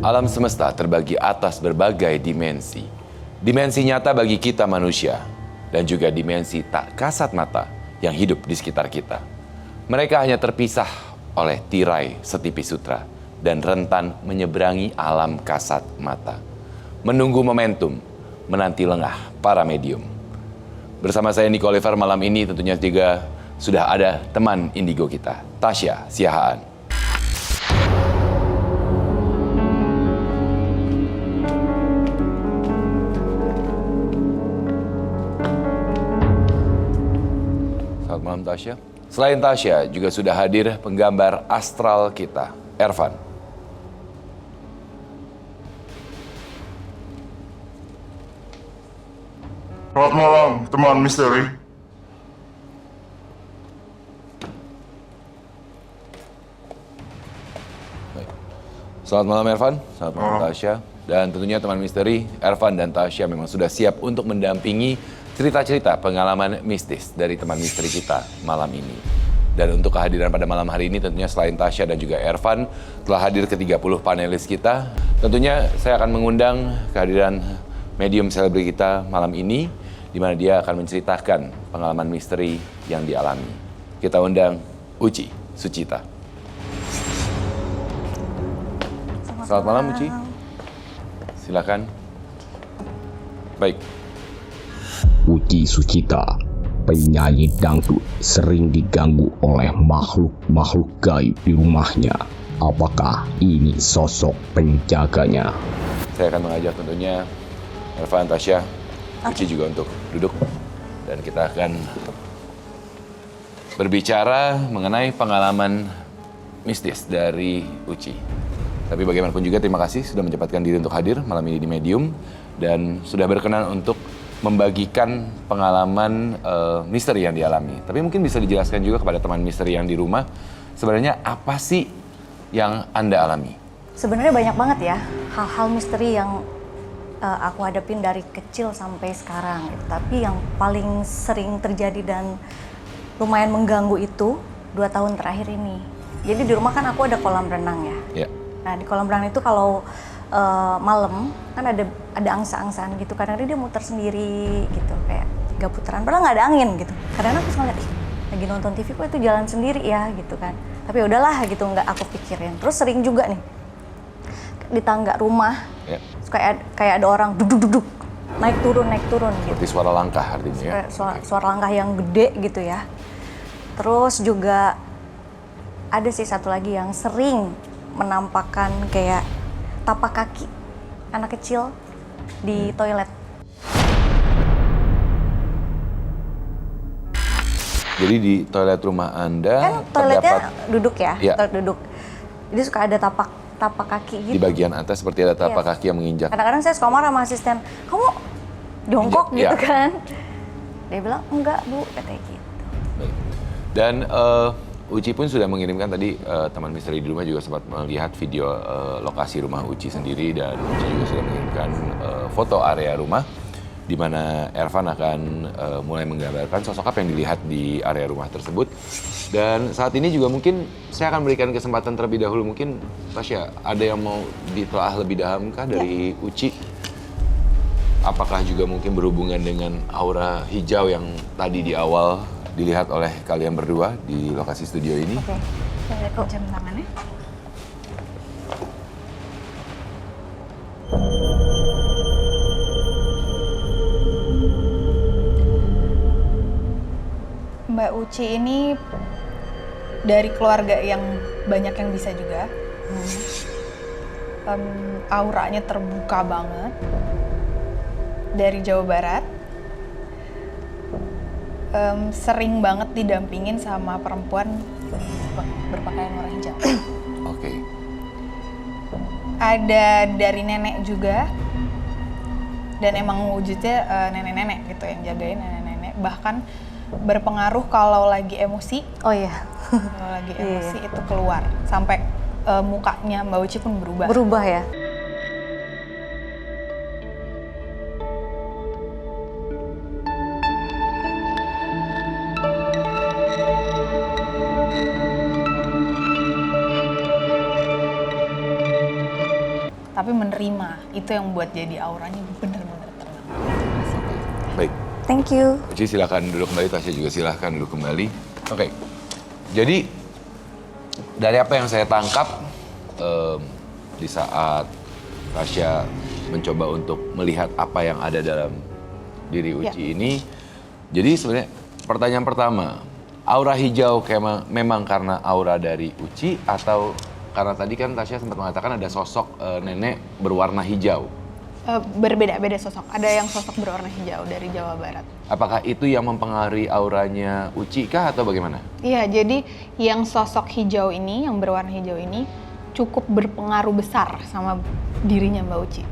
Alam semesta terbagi atas berbagai dimensi. Dimensi nyata bagi kita manusia, dan juga dimensi tak kasat mata yang hidup di sekitar kita. Mereka hanya terpisah oleh tirai setipis sutra dan rentan menyeberangi alam kasat mata. Menunggu momentum, menanti lengah para medium. Bersama saya Niko Oliver malam ini tentunya juga sudah ada teman indigo kita, Tasya Siahaan. Selamat malam Tasya. Selain Tasya, juga sudah hadir penggambar astral kita, Ervan. Selamat malam, teman misteri. Baik. Selamat malam Ervan, selamat malam Tasya. Dan tentunya teman misteri, Ervan dan Tasya memang sudah siap untuk mendampingi cerita-cerita pengalaman mistis dari teman misteri kita malam ini. Dan untuk kehadiran pada malam hari ini tentunya selain Tasya dan juga Ervan telah hadir ke-30 panelis kita. Tentunya saya akan mengundang kehadiran medium selebriti kita malam ini, di mana dia akan menceritakan pengalaman misteri yang dialami. Kita undang Uci Sucita. Selamat malam Uci. Silakan. Baik. Uci Sucita, penyanyi dangdut, sering diganggu oleh makhluk-makhluk gaib di rumahnya. Apakah ini sosok penjaganya? Saya akan mengajak tentunya Ervan, Tasya, Uci juga untuk duduk. Dan kita akan berbicara mengenai pengalaman mistis dari Uci. Tapi bagaimanapun juga terima kasih sudah menyempatkan diri untuk hadir malam ini di Medium. Dan sudah berkenan untuk membagikan pengalaman misteri yang dialami. Tapi mungkin bisa dijelaskan juga kepada teman misteri yang di rumah, sebenarnya apa sih yang Anda alami? Sebenarnya banyak banget ya hal-hal misteri yang aku hadapin dari kecil sampai sekarang. Gitu. Tapi yang paling sering terjadi dan lumayan mengganggu itu 2 tahun terakhir ini. Jadi di rumah kan aku ada kolam renang ya. Ya. Nah di kolam renang itu kalau malam kan ada angsa-angsaan gitu, kadang-kadang dia muter sendiri gitu kayak 3 putaran, padahal nggak ada angin gitu. Kadang-kadang aku suka ngeliat, lagi nonton TV kok itu jalan sendiri ya gitu kan. Tapi udahlah gitu, nggak aku pikirin. Terus sering juga nih di tangga rumah, kayak ada orang duduk naik turun gitu. Seperti suara langkah artinya ya? Suara langkah yang gede gitu ya. Terus juga ada sih satu lagi yang sering menampakkan kayak tapak kaki anak kecil di toilet. Jadi di toilet rumah Anda Kan toiletnya terdapat duduk ya, Ya. toilet duduk. Jadi suka ada tapak kaki gitu. di bagian atas seperti ada tapak Iya. kaki yang menginjak. Kadang-kadang saya suka marah sama asisten, kamu jongkok Iya. gitu kan. Dia bilang, enggak Bu, katanya gitu. Baik. Dan Uci pun sudah mengirimkan tadi, teman misteri di rumah juga sempat melihat video lokasi rumah Uci sendiri, dan Uci juga sudah mengirimkan foto area rumah di mana Ervan akan mulai menggambarkan sosok apa yang dilihat di area rumah tersebut. Dan saat ini juga mungkin saya akan berikan kesempatan terlebih dahulu, mungkin Tasya ada yang mau ditelaah lebih dalam kah dari Uci? Apakah juga mungkin berhubungan dengan aura hijau yang tadi di awal dilihat oleh kalian berdua di lokasi studio ini? Oke. Aku jam tangannya. Mbak Uci ini dari keluarga yang banyak yang bisa juga. Auranya terbuka banget. Dari Jawa Barat. Sering banget didampingin sama perempuan berpakaian warna hijau. Oke. Ada dari nenek juga, dan emang wujudnya nenek-nenek gitu yang jagain, nenek-nenek. Bahkan berpengaruh kalau lagi emosi. Oh iya. Kalau lagi emosi itu keluar sampai mukanya Mbak Uci pun berubah. Berubah ya. menerima. Itu yang buat jadi auranya bener-bener tenang. Baik. Thank you. Uci silakan duduk kembali, Tasya juga silakan duduk kembali. Oke. Jadi dari apa yang saya tangkap di saat Tasya mencoba untuk melihat apa yang ada dalam diri Uci ini, jadi sebenarnya pertanyaan pertama, aura hijau memang karena aura dari Uci atau karena tadi kan Tasya sempat mengatakan ada sosok nenek berwarna hijau. Berbeda-beda sosok. Ada yang sosok berwarna hijau dari Jawa Barat. Apakah itu yang mempengaruhi auranya Uci kah atau bagaimana? Iya, jadi yang sosok hijau ini, yang berwarna hijau ini cukup berpengaruh besar sama dirinya Mbak Uci.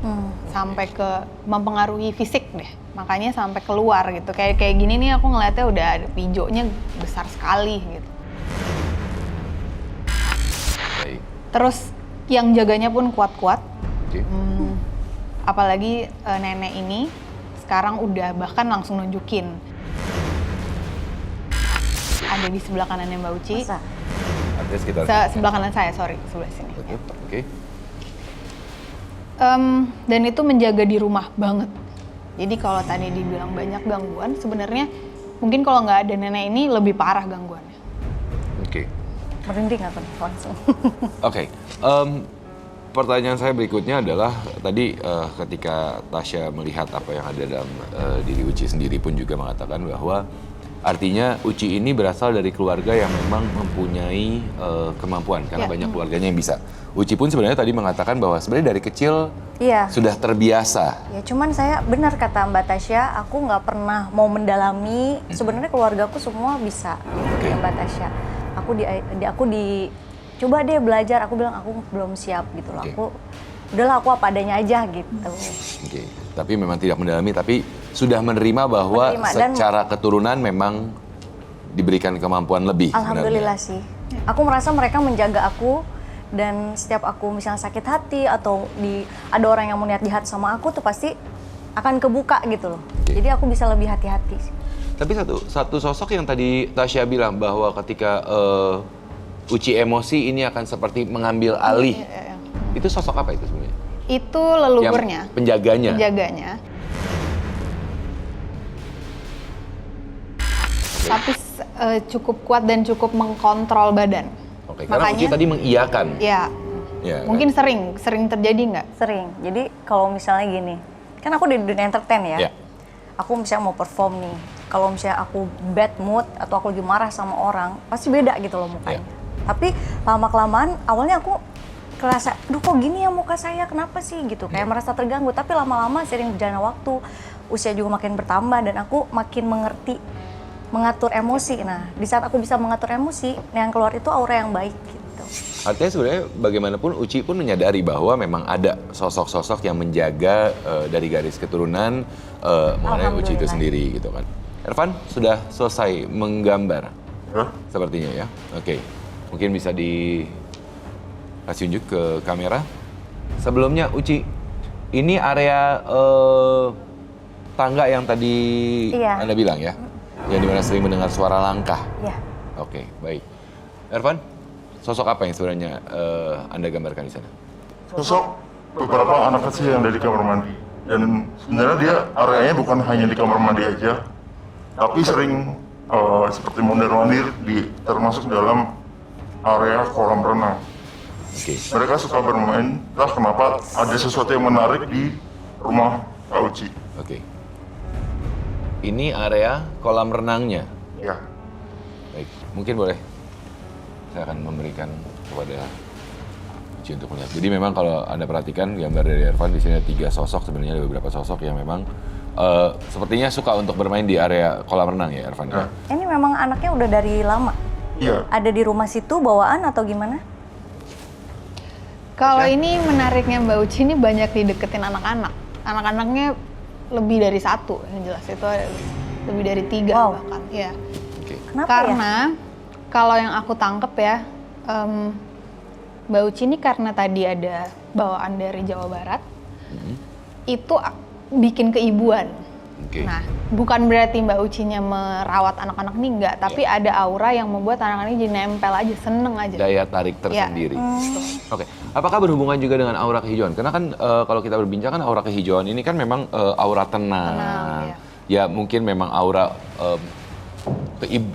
Sampai ke mempengaruhi fisik deh. Makanya sampai keluar gitu. Kayak gini nih aku ngeliatnya udah ada hijaunya besar sekali gitu. Baik. Terus yang jaganya pun kuat-kuat. Oke. Apalagi nenek ini sekarang udah bahkan langsung nunjukin. Ada di sebelah kanannya Mbak Uci. Masa? Artinya sekitar Sebelah kanan saya, sorry, sebelah sini. Oke. Oke. Dan itu menjaga di rumah banget. Jadi kalau tadi dibilang banyak gangguan, sebenarnya mungkin kalau nggak ada nenek ini lebih parah gangguannya. Oke. Merinding aku nih langsung. Oke. Pertanyaan saya berikutnya adalah tadi ketika Tasya melihat apa yang ada dalam diri Uci sendiri pun juga mengatakan bahwa artinya Uci ini berasal dari keluarga yang memang mempunyai kemampuan karena banyak keluarganya yang bisa. Uci pun sebenarnya tadi mengatakan bahwa sebenarnya dari kecil sudah terbiasa. Ya cuman saya benar kata Mbak Tasya, aku nggak pernah mau mendalami. Sebenarnya keluargaku semua bisa, kayak Mbak Tasya. Aku coba deh belajar, aku bilang aku belum siap gitu loh. Aku udahlah aku apa adanya aja gitu. Oke. Tapi memang tidak mendalami, tapi sudah menerima bahwa secara keturunan memang diberikan kemampuan lebih. Alhamdulillah sih. Aku merasa mereka menjaga aku dan setiap aku misalnya sakit hati atau ada orang yang mau niat jahat sama aku tuh pasti akan kebuka gitu loh. Jadi aku bisa lebih hati-hati sih. Tapi satu sosok yang tadi Tasya bilang bahwa ketika Uci emosi ini akan seperti mengambil alih. Itu sosok apa itu sebenarnya? Itu leluhurnya. Yang penjaganya. Penjaganya. Tapi cukup kuat dan cukup mengkontrol badan. Oke, karena Uci tadi mengiyakan. Ya. Mungkin sering terjadi nggak? Sering. Jadi kalau misalnya gini, kan aku di dunia entertain ya. Aku misalnya mau perform nih. Kalau misalnya aku bad mood atau aku lagi marah sama orang, pasti beda gitu loh mukanya. Tapi lama-kelamaan awalnya aku kerasa, duh kok gini ya muka saya, kenapa sih gitu. Kayak merasa terganggu, tapi lama-lama sering berjalan waktu, usia juga makin bertambah dan aku makin mengerti mengatur emosi. Nah, di saat aku bisa mengatur emosi, yang keluar itu aura yang baik gitu. Artinya sebenarnya bagaimanapun Uci pun menyadari bahwa memang ada sosok-sosok yang menjaga dari garis keturunan mengenai Uci itu sendiri gitu kan. Ervan, sudah selesai menggambar? Sepertinya ya, oke. Mungkin bisa dikasih unjuk ke kamera. Sebelumnya Uci, ini area tangga yang tadi Anda bilang ya? Yang dimana sering mendengar suara langkah? Iya. Oke, baik. Ervan, sosok apa yang sebenarnya Anda gambarkan di sana? Sosok beberapa anak kecil yang ada di kamar mandi. Dan sebenarnya dia areanya bukan hanya di kamar mandi aja, tapi sering seperti mondar-mandir termasuk dalam area kolam renang. Mereka suka bermain, entah kenapa ada sesuatu yang menarik di rumah Kak Uci. Oke. Ini area kolam renangnya? Ya. Baik, mungkin boleh saya akan memberikan kepada Uci untuk melihat. Jadi memang kalau Anda perhatikan gambar dari Ervan, di sini ada 3 sosok, sebenarnya ada beberapa sosok yang memang sepertinya suka untuk bermain di area kolam renang ya Ervan? Ya. Ini memang anaknya udah dari lama? Iya. Ada di rumah situ bawaan atau gimana? Kalau ini menariknya Mbak Uci ini banyak dideketin anak-anak. Anak-anaknya lebih dari 1 yang jelas, itu lebih dari 3 bahkan. Ya. Kenapa karena kalau yang aku tangkep ya, Mbak Uci ini karena tadi ada bawaan dari Jawa Barat, itu bikin keibuan. Nah, bukan berarti Mbak Ucinya merawat anak-anak ini enggak, tapi ada aura yang membuat anak-anak ini jadi nempel aja, seneng aja. Daya tarik tersendiri. Oke, Apakah berhubungan juga dengan aura kehijauan? Karena kan kalau kita berbincang kan aura kehijauan ini kan memang aura tenang. Ya mungkin memang aura keibuan.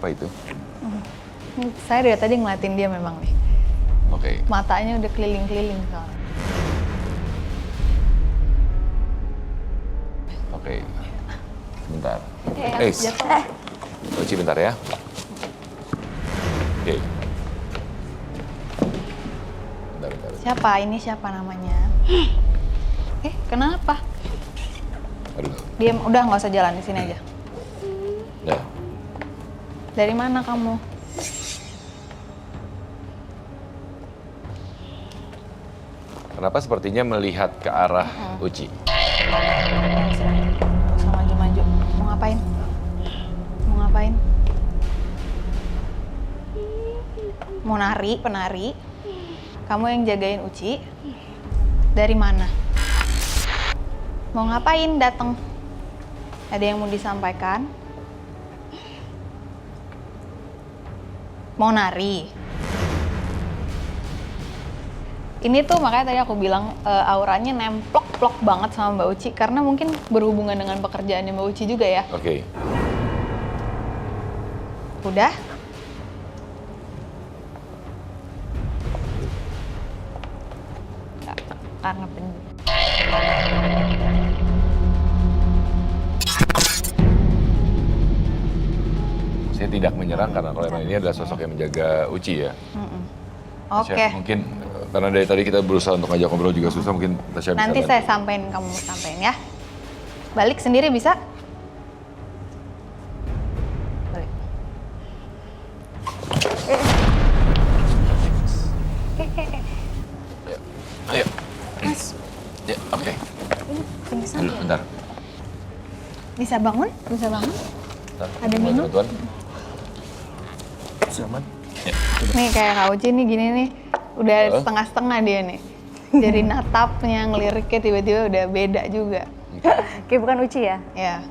Apa itu? Saya dari tadi ngeliatin dia memang nih. Oke. Matanya udah keliling-keliling sekarang. Oke. Sebentar. Jatuh. Uci bentar ya. Oke. Bentar. Siapa? Ini siapa namanya? Kenapa? Aduh. Diam, udah nggak usah jalan di sini aja. Udah. Dari mana kamu? Kenapa sepertinya melihat ke arah Uci? Nggak usah maju-maju. Mau ngapain? Mau ngapain? Mau nari, penari. Kamu yang jagain Uci. Dari mana? Mau ngapain datang? Ada yang mau disampaikan? Mau nari? Ini tuh makanya tadi aku bilang auranya nemplok-plok banget sama Mbak Uci karena mungkin berhubungan dengan pekerjaannya Mbak Uci juga ya. Oke. Udah? Karena Saya tidak menyerang karena kalau memang ini adalah sosok yang menjaga Uci ya. Oke. Tasya, mungkin karena dari tadi kita berusaha untuk ngajak ngobrol juga susah, mungkin Tasya bisa Nanti bantu. saya sampein, kamu sampein ya. Balik sendiri bisa? Balik. Ayo. Mas, Ya, oke. ini pingsan Dulu, ya? bentar. Bisa bangun? Bisa bangun? Bentar. Ada Mau minum? bantuan? Siaman. Ya. Nih kayak Kak Uci nih gini nih, udah setengah-setengah dia nih. Jadi natapnya, ngeliriknya tiba-tiba udah beda juga. Kayak bukan Uci ya? Ya.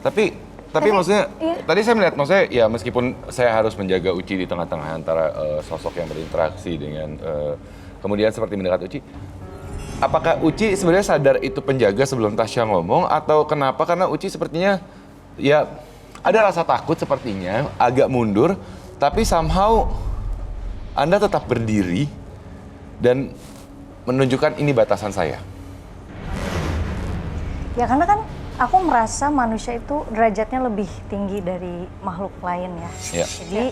Tapi maksudnya, iya. tadi saya melihat, maksudnya ya meskipun saya harus menjaga Uci di tengah-tengah antara sosok yang berinteraksi dengan, kemudian seperti mendekat Uci, apakah Uci sebenarnya sadar itu penjaga sebelum Tasya ngomong, atau kenapa? Karena Uci sepertinya, ya ada rasa takut sepertinya, agak mundur, tapi somehow Anda tetap berdiri dan menunjukkan ini batasan saya. Ya karena kan aku merasa manusia itu derajatnya lebih tinggi dari makhluk lain ya. Ya. Jadi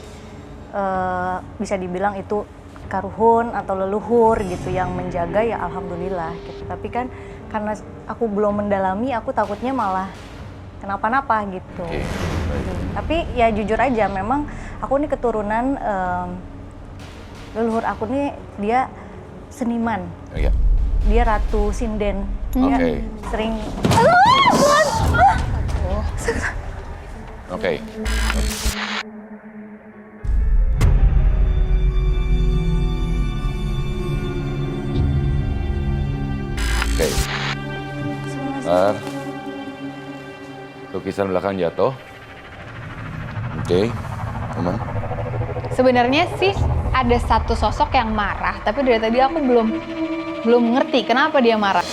bisa dibilang itu karuhun atau leluhur gitu yang menjaga, ya alhamdulillah gitu. Tapi kan karena aku belum mendalami, aku takutnya malah kenapa-napa gitu. Oke. Tapi ya jujur aja, memang aku nih keturunan leluhur aku nih dia seniman. Ya. Dia Ratu Sinden. Dia Oke. sering Oke. Oke. Bentar. Lukisan belakang jatuh. Oke. Aman. Sebenarnya sih ada satu sosok yang marah, tapi dari tadi aku belum ngerti kenapa dia marah.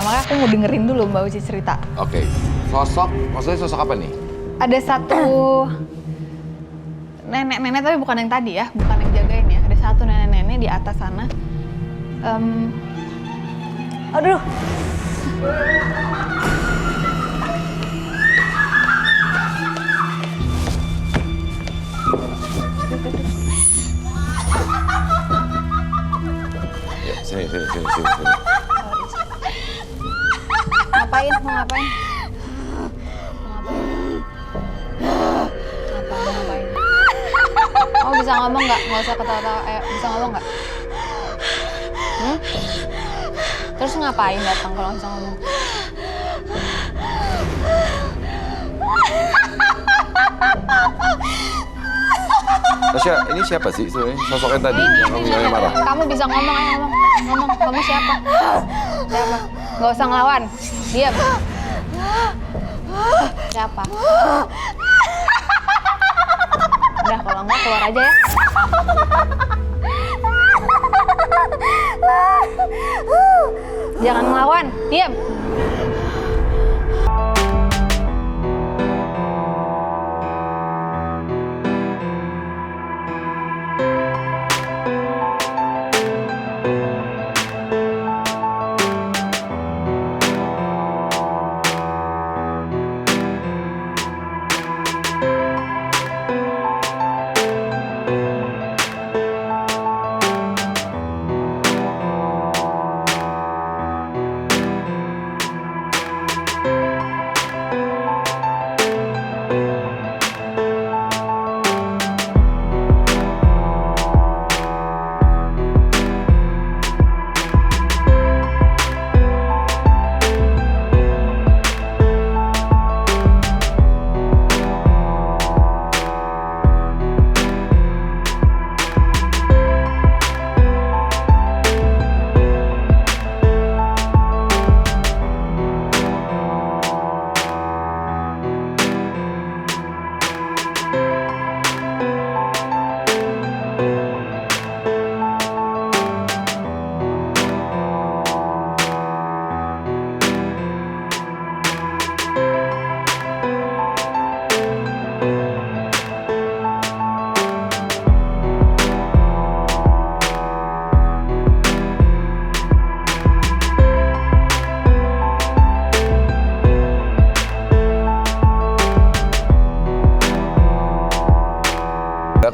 Makanya aku mau dengerin dulu Mbak Uci cerita. Oke. Sosok, maksudnya sosok apa nih? Ada satu nenek-nenek, tapi bukan yang tadi ya, bukan yang jagain ya. Ada satu nenek-nenek di atas sana. aduh. Ya, sini. Ngapain? Mau ngapain? Ngapain? Kamu bisa ngomong nggak? Nggak usah ketawa-tawa. Bisa ngomong nggak? Terus ngapain datang kalau nggak bisa ngomong? Tasya, ini siapa sih sebenarnya sosok yang tadi yang kamu bilangnya marah? Kamu bisa ngomong, ayo ngomong. Kamu siapa? Siapa? Nggak usah ngelawan. Diam. Siapa? Udah, kalau enggak keluar aja ya. Jangan ngelawan, diam.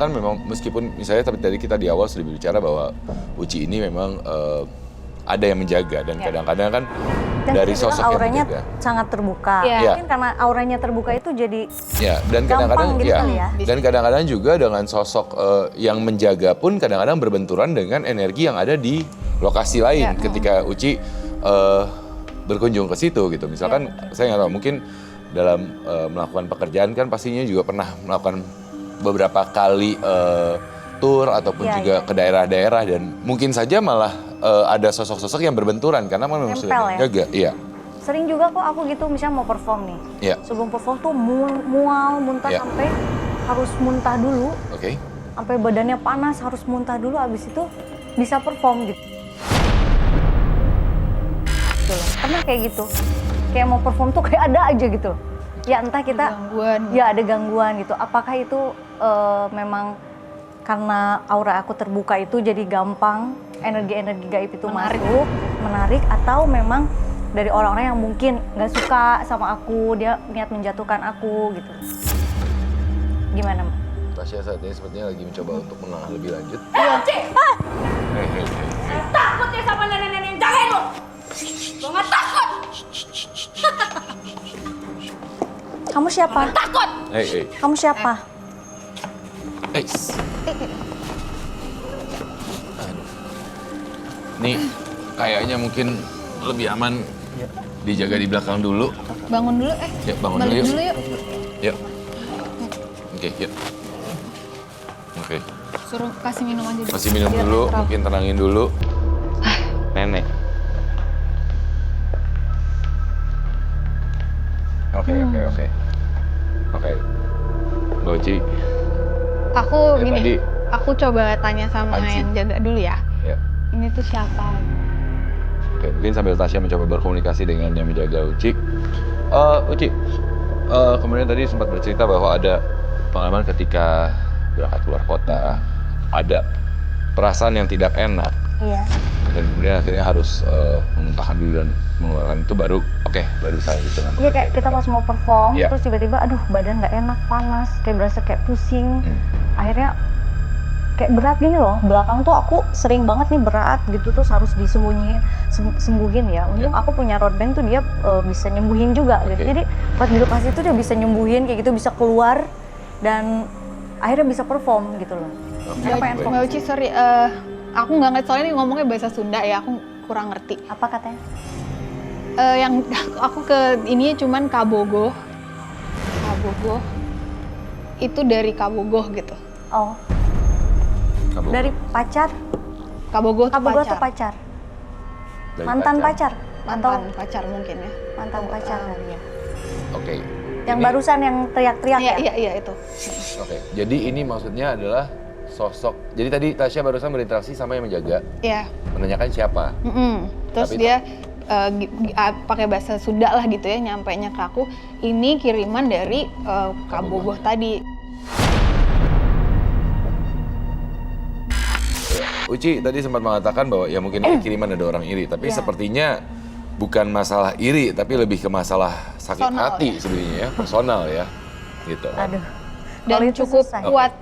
Kan memang meskipun misalnya tadi kita di awal sudah bicara bahwa Uci ini memang ada yang menjaga dan kadang-kadang kan Dan dari dia bilang sosok yang auranya menjaga. sangat terbuka. Iya. Mungkin karena auranya terbuka itu jadi Ya, dan gampang kadang-kadang gitu kali ya. dan kadang-kadang juga dengan sosok yang menjaga pun kadang-kadang berbenturan dengan energi yang ada di lokasi lain ketika Uci berkunjung ke situ gitu. Misalkan saya nggak tahu, mungkin dalam melakukan pekerjaan kan pastinya juga pernah melakukan beberapa kali tour ataupun juga ke daerah-daerah dan mungkin saja malah ada sosok-sosok yang berbenturan karena memang Nempel sudah menjaga. Iya. Sering juga kok aku gitu, misalnya mau perform nih. Iya. Sebelum perform tuh mual, muntah Iya. sampai harus muntah dulu. Oke. Sampai badannya panas, harus muntah dulu, abis itu bisa perform gitu. Gitu loh. Pernah kayak gitu. Kayak mau perform tuh kayak ada aja gitu. Ya entah kita, Gangguan. ya ada gangguan gitu. Apakah itu memang karena aura aku terbuka itu jadi gampang energi-energi gaib itu masuk, menarik, atau memang dari orang-orang yang mungkin nggak suka sama aku, dia niat menjatuhkan aku gitu. Gimana, Mbak? Tasya saat ini sepertinya lagi mencoba untuk mengalah lebih lanjut. Takut ya sama nenek-nenek yang jagain lo. Lo nggak takut? Kamu siapa? Takut. Kamu siapa? Nih, kayaknya mungkin lebih aman dijaga di belakang dulu. Bangun dulu, Ya, bangun balik dulu yuk. dulu yuk. Yuk. Oke, yuk. Oke. Suruh kasih minum aja dulu. Masih minum Biar dulu, netral. mungkin tenangin dulu. Nenek. Oke. Oke. Mbak Uci. Aku Ya, gini, tadi- aku coba tanya sama Anji. yang jaga dulu ya. Ya. Ini tuh siapa? Oke, mungkin sambil Tasya mencoba berkomunikasi dengan yang menjaga Uci. Uci, kemudian tadi sempat bercerita bahwa ada pengalaman ketika berangkat keluar kota, ada perasaan yang tidak enak, Iya. dan kemudian akhirnya harus memuntahkan dulu dan mengeluarkan itu baru saya gitu kan. Iya, kayak kita pas mau perform, Iya. terus tiba-tiba aduh badan nggak enak, panas, kayak berasa kayak pusing. Akhirnya kayak berat gini loh, belakang tuh aku sering banget nih berat gitu, terus harus sembuhin ya. Untung aku punya road band tuh dia bisa nyembuhin juga gitu. Oke. Jadi pas di lokasi itu dia bisa nyembuhin kayak gitu, bisa keluar dan akhirnya bisa perform gitu loh. Saya pengen Mbak Uci, sorry, aku nggak ngerti soalnya ini ngomongnya bahasa Sunda ya, aku kurang ngerti. apa katanya? Yang aku ke ini cuman Kabogoh. Itu dari Kabogoh gitu. Oh, dari pacar? Kabogoh tuh Kabogoh pacar. tuh pacar? Dari Mantan pacar? Mantan pacar mungkin ya. Mantan pacar kali ya. Oke. Yang ini, barusan yang teriak-teriak ya? Iya itu. Oke, jadi ini maksudnya adalah sosok. Jadi tadi Tasya barusan berinteraksi sama yang menjaga, Iya. menanyakan siapa. Terus Tapi dia pakai bahasa Sunda lah gitu ya, nyampainya ke aku, ini kiriman dari Kak Boboh tadi. Uci tadi sempat mengatakan bahwa ya mungkin kiriman ada orang iri, tapi sepertinya bukan masalah iri, tapi lebih ke masalah sakit Personal, hati sebenarnya ya, personal ya, gitu. Aduh. Dan Kalau itu cukup susah. kuat,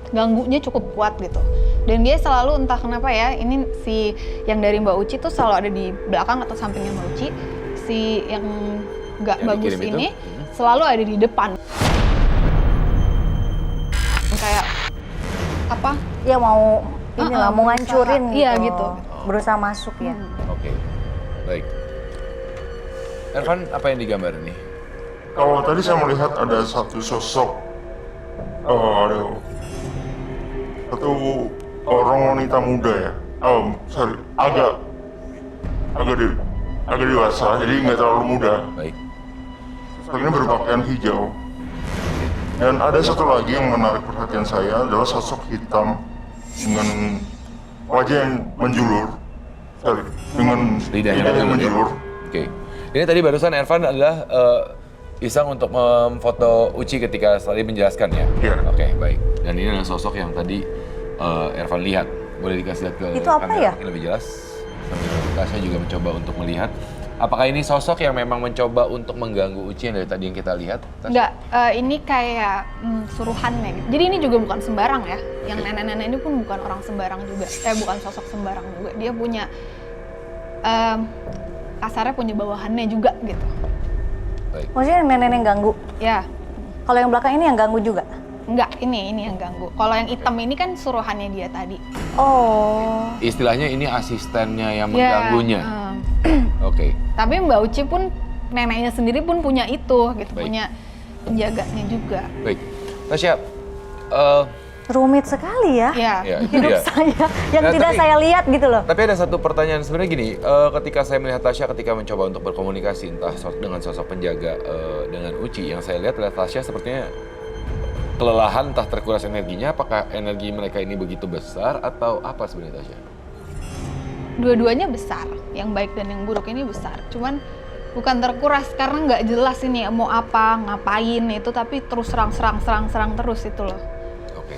ganggunya cukup kuat gitu. Dan dia selalu entah kenapa ya, ini si yang dari Mbak Uci tuh selalu ada di belakang atau sampingnya Mbak Uci, si yang nggak Yang bagus dikirim ini itu? selalu ada di depan. Kayak apa? Ya mau inilah mau berusaha. ngancurin gitu. Iya, gitu. Berusaha masuk ya. Oke, baik. Ervan, apa yang digambar nih? Kalau tadi saya melihat ada satu sosok, satu orang wanita muda ya, agak dewasa, jadi nggak terlalu muda. Baik. Sosok ini berpakaian hijau. Dan ada satu lagi yang menarik perhatian saya adalah sosok hitam dengan wajah yang menjulur, dengan Lidahnya lidah yang menjulur. menjulur. Oke. Ini tadi barusan Ervan adalah iseng untuk memfoto Uci ketika tadi menjelaskan ya? Iya. Oke, baik. Dan ini adalah sosok yang tadi Ervan lihat. Boleh dikasih lihat ke Itu apa kamera ya? mungkin lebih jelas. Sambil Tasya juga mencoba untuk melihat. Apakah ini sosok yang memang mencoba untuk mengganggu Uci yang dari tadi yang kita lihat? Tasya? Enggak, ini kayak suruhannya gitu. Jadi ini juga bukan sembarang ya. Yang nenek-nenek ini pun bukan orang sembarang juga. Bukan sosok sembarang juga. Dia punya, kasarnya punya bawahannya juga gitu. Baik. Maksudnya yang nenek yang ganggu. Ya, Kalau yang belakang ini yang ganggu juga. enggak, ini yang ganggu. Kalau yang hitam ini kan suruhannya dia tadi. Oh. Istilahnya ini asistennya yang Ya, mengganggunya. Oke. Tapi Mbak Uci pun, neneknya sendiri pun punya itu gitu. Baik. Punya penjaganya juga. Baik. Tasya, Rumit sekali ya. Ya, ya, itu Hidup dia. saya yang Nah, tidak tapi- saya lihat gitu loh. Tapi ada satu pertanyaan sebenarnya gini, ketika saya melihat Tasya ketika mencoba untuk berkomunikasi entah dengan sosok penjaga dengan Uci, yang saya lihat adalah Tasya sepertinya kelelahan, entah terkuras energinya, apakah energi mereka ini begitu besar atau apa sebenarnya Tasya? dua-duanya besar. Yang baik dan yang buruk ini besar. Cuman bukan terkuras karena nggak jelas ini mau apa, ngapain itu, tapi terus serang terus itu loh. Oke.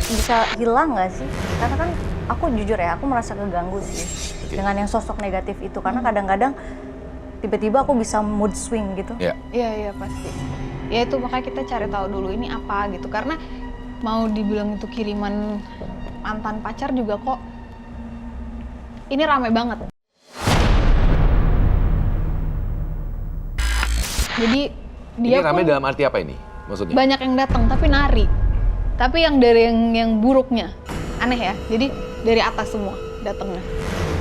Bisa hilang nggak sih? Karena kan aku jujur ya, aku merasa keganggu sih Oke. dengan yang sosok negatif itu. Karena kadang-kadang tiba-tiba aku bisa mood swing gitu. Ya. Iya pasti. Ya itu makanya kita cari tahu dulu ini apa gitu. Karena mau dibilang itu kiriman mantan pacar juga kok ini rame banget. Jadi dia Ini rame pun dalam arti apa ini? Maksudnya? banyak yang datang tapi nari. Tapi yang dari yang buruknya aneh ya. Jadi dari atas semua datangnya.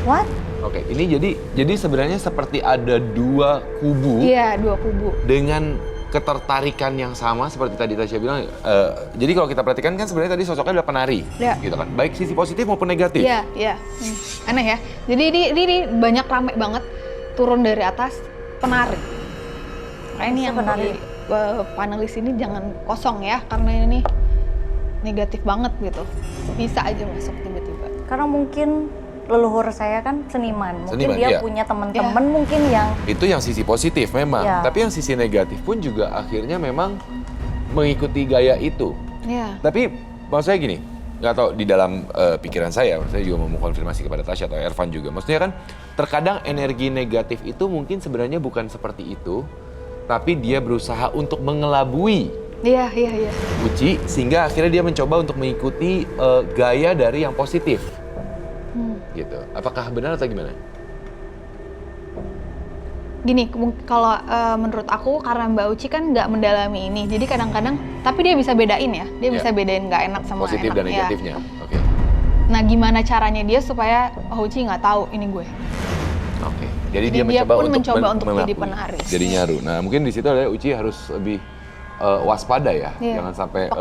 What? Oke, ini jadi sebenarnya seperti ada dua kubu Iya, dua kubu. dengan ketertarikan yang sama seperti tadi Tasya bilang. Jadi kalau kita perhatikan kan sebenarnya tadi sosoknya adalah penari, Ya. gitu kan. Baik sisi positif maupun negatif. Iya. Aneh ya. Jadi ini banyak rame banget turun dari atas penari. Nah, ini Bisa yang penari. panelis ini jangan kosong ya karena ini negatif banget gitu. Bisa aja masuk tiba-tiba. Karena mungkin leluhur saya kan seniman. Mungkin Seniman, dia iya. punya teman-teman mungkin yang Itu yang sisi positif memang. Ya. Tapi yang sisi negatif pun juga akhirnya memang mengikuti gaya itu. Iya. Tapi maksud saya gini, nggak tahu di dalam pikiran saya juga mau konfirmasi kepada Tasya atau Ervan juga. Maksudnya kan terkadang energi negatif itu mungkin sebenarnya bukan seperti itu, tapi dia berusaha untuk mengelabui Iya. Uci sehingga akhirnya dia mencoba untuk mengikuti gaya dari yang positif. Gitu. Apakah benar atau gimana? Gini, kalau menurut aku karena Mbak Uci kan nggak mendalami ini, jadi kadang-kadang, tapi dia bisa bedain ya, dia Ya. bisa bedain nggak enak sama Positif enak. dan ya. negatifnya. Oke. Nah, gimana caranya dia supaya Uci nggak tahu ini gue? Oke. Jadi Jadi dia dia mencoba pun untuk mencoba untuk jadi melabui. penari. Jadi nyaru. Nah, mungkin di situ adalah Uci harus lebih waspada ya, Iya. jangan sampai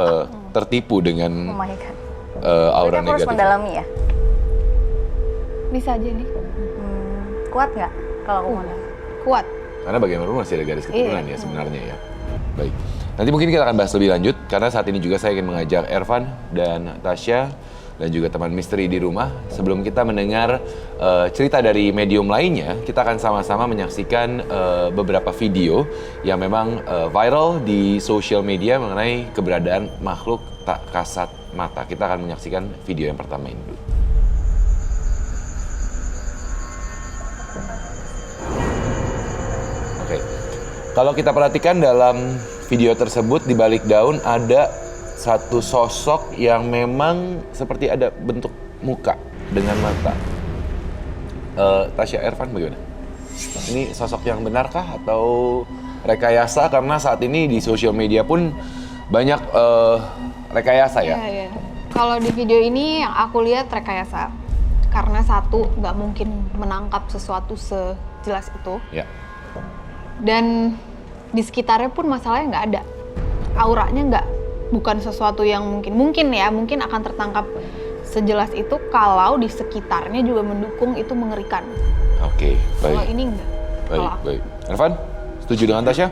tertipu dengan oh my god. aura Berarti aku harus negatif. mendalami ya. Bisa aja nih. Kuat nggak kalau aku mendalami? kuat. Karena bagaimanapun masih ada garis keturunan ya sebenarnya ya. Baik. Nanti mungkin kita akan bahas lebih lanjut karena saat ini juga saya ingin mengajak Ervan dan Tasya dan juga teman misteri di rumah. Sebelum kita mendengar cerita dari medium lainnya, kita akan sama-sama menyaksikan beberapa video yang memang viral di sosial media mengenai keberadaan makhluk tak kasat mata. Kita akan menyaksikan video yang pertama ini dulu. Oke. Kalau kita perhatikan dalam video tersebut di balik daun ada satu sosok yang memang seperti ada bentuk muka dengan mata. Tasya, Ervan bagaimana? Ini sosok yang benarkah atau rekayasa? Karena saat ini di sosial media pun banyak rekayasa ya. Iya. Kalau di video ini yang aku lihat rekayasa. Karena satu, nggak mungkin menangkap sesuatu sejelas itu. Ya. Dan di sekitarnya pun masalahnya nggak ada. Auranya bukan sesuatu yang mungkin akan tertangkap sejelas itu kalau di sekitarnya juga mendukung itu mengerikan. Oke, baik. Kalau ini enggak. Baik. Ervan, setuju dengan Tasya?